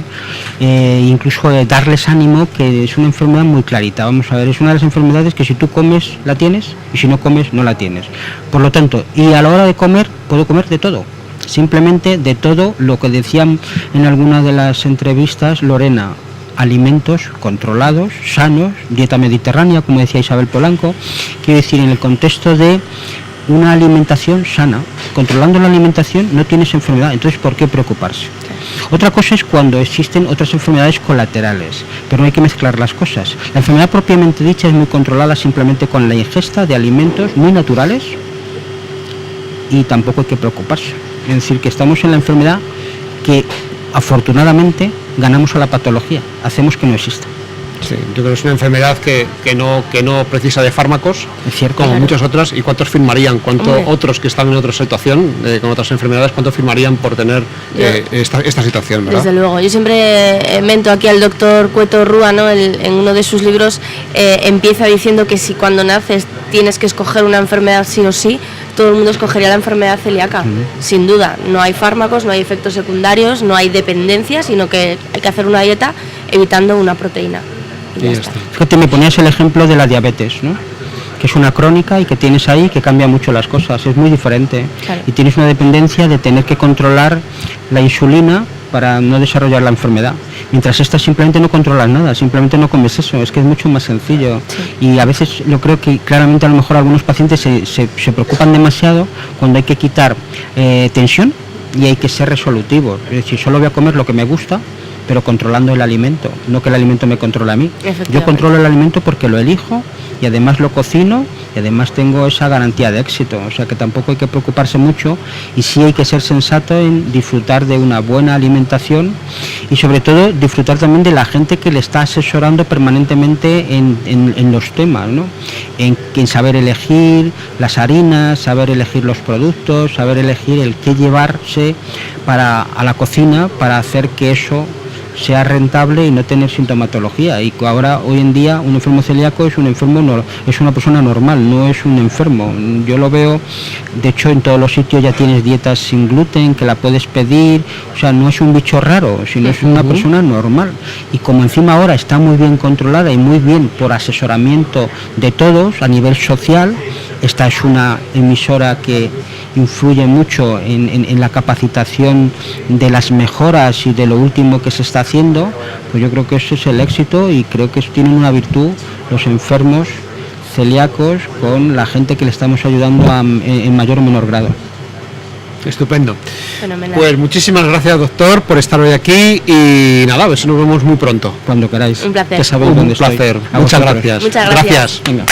incluso darles ánimo, que es una enfermedad muy clarita. Vamos a ver, es una de las enfermedades que si tú comes la tienes y si no comes no la tienes. Por lo tanto, y a la hora de comer, puedo comer de todo. simplemente de todo lo que decían en alguna de las entrevistas Lorena, alimentos controlados, sanos, dieta mediterránea, como decía Isabel Polanco, quiero decir, en el contexto de una alimentación sana. Controlando la alimentación no tienes enfermedad, entonces ¿por qué preocuparse? Otra cosa es cuando existen otras enfermedades colaterales, pero no hay que mezclar las cosas. La enfermedad propiamente dicha es muy controlada simplemente con la ingesta de alimentos muy naturales y tampoco hay que preocuparse. Es decir, que estamos en la enfermedad que afortunadamente ganamos a la patología, hacemos que no exista. Sí, yo creo que es una enfermedad que no precisa de fármacos, Es cierto, como claro. muchos otros. ¿Y cuántos firmarían? Otros que están en otra situación, con otras enfermedades, cuántos firmarían por tener esta situación, ¿verdad? Desde luego. Yo siempre mento aquí al doctor Cueto Rúa, ¿no? En uno de sus libros empieza diciendo que si cuando naces tienes que escoger una enfermedad sí o sí, todo el mundo escogería la enfermedad celíaca, sin duda. No hay fármacos, no hay efectos secundarios, no hay dependencia, sino que hay que hacer una dieta evitando una proteína. Y ya está. Fíjate, me ponías el ejemplo de la diabetes, ¿no? Que es una crónica y que tienes ahí que cambia mucho las cosas, es muy diferente. Claro. Y tienes una dependencia de tener que controlar la insulina para no desarrollar la enfermedad. Mientras esta simplemente no controlas nada, simplemente no comes eso, es que es mucho más sencillo. Sí. Y a veces yo creo que claramente a lo mejor algunos pacientes se preocupan demasiado cuando hay que quitar tensión y hay que ser resolutivos. Es decir, solo voy a comer lo que me gusta, pero controlando el alimento, no que el alimento me controle a mí. Yo controlo el alimento porque lo elijo y además lo cocino y además tengo esa garantía de éxito, o sea que tampoco hay que preocuparse mucho y sí hay que ser sensato en disfrutar de una buena alimentación y sobre todo disfrutar también de la gente que le está asesorando permanentemente en los temas, ¿no? En saber elegir las harinas, saber elegir los productos, saber elegir el qué llevarse a la cocina para hacer que eso sea rentable y no tener sintomatología. Y ahora, hoy en día, un enfermo celíaco es un enfermo, es una persona normal, no es un enfermo. Yo lo veo, de hecho, en todos los sitios ya tienes dietas sin gluten, que la puedes pedir, o sea, no es un bicho raro, sino es una persona normal. Y como encima ahora está muy bien controlada y muy bien por asesoramiento de todos a nivel social, esta es una emisora que influye mucho en la capacitación de las mejoras y de lo último que se está haciendo, pues yo creo que ese es el éxito y creo que tienen una virtud los enfermos celíacos con la gente que le estamos ayudando en mayor o menor grado. Estupendo. Fenomenal. Pues muchísimas gracias, doctor, por estar hoy aquí y nada, a ver si nos vemos muy pronto. Cuando queráis. Un placer. Ya sabéis Un dónde estoy. placer. A Muchas vosotros. gracias. Muchas gracias. Venga.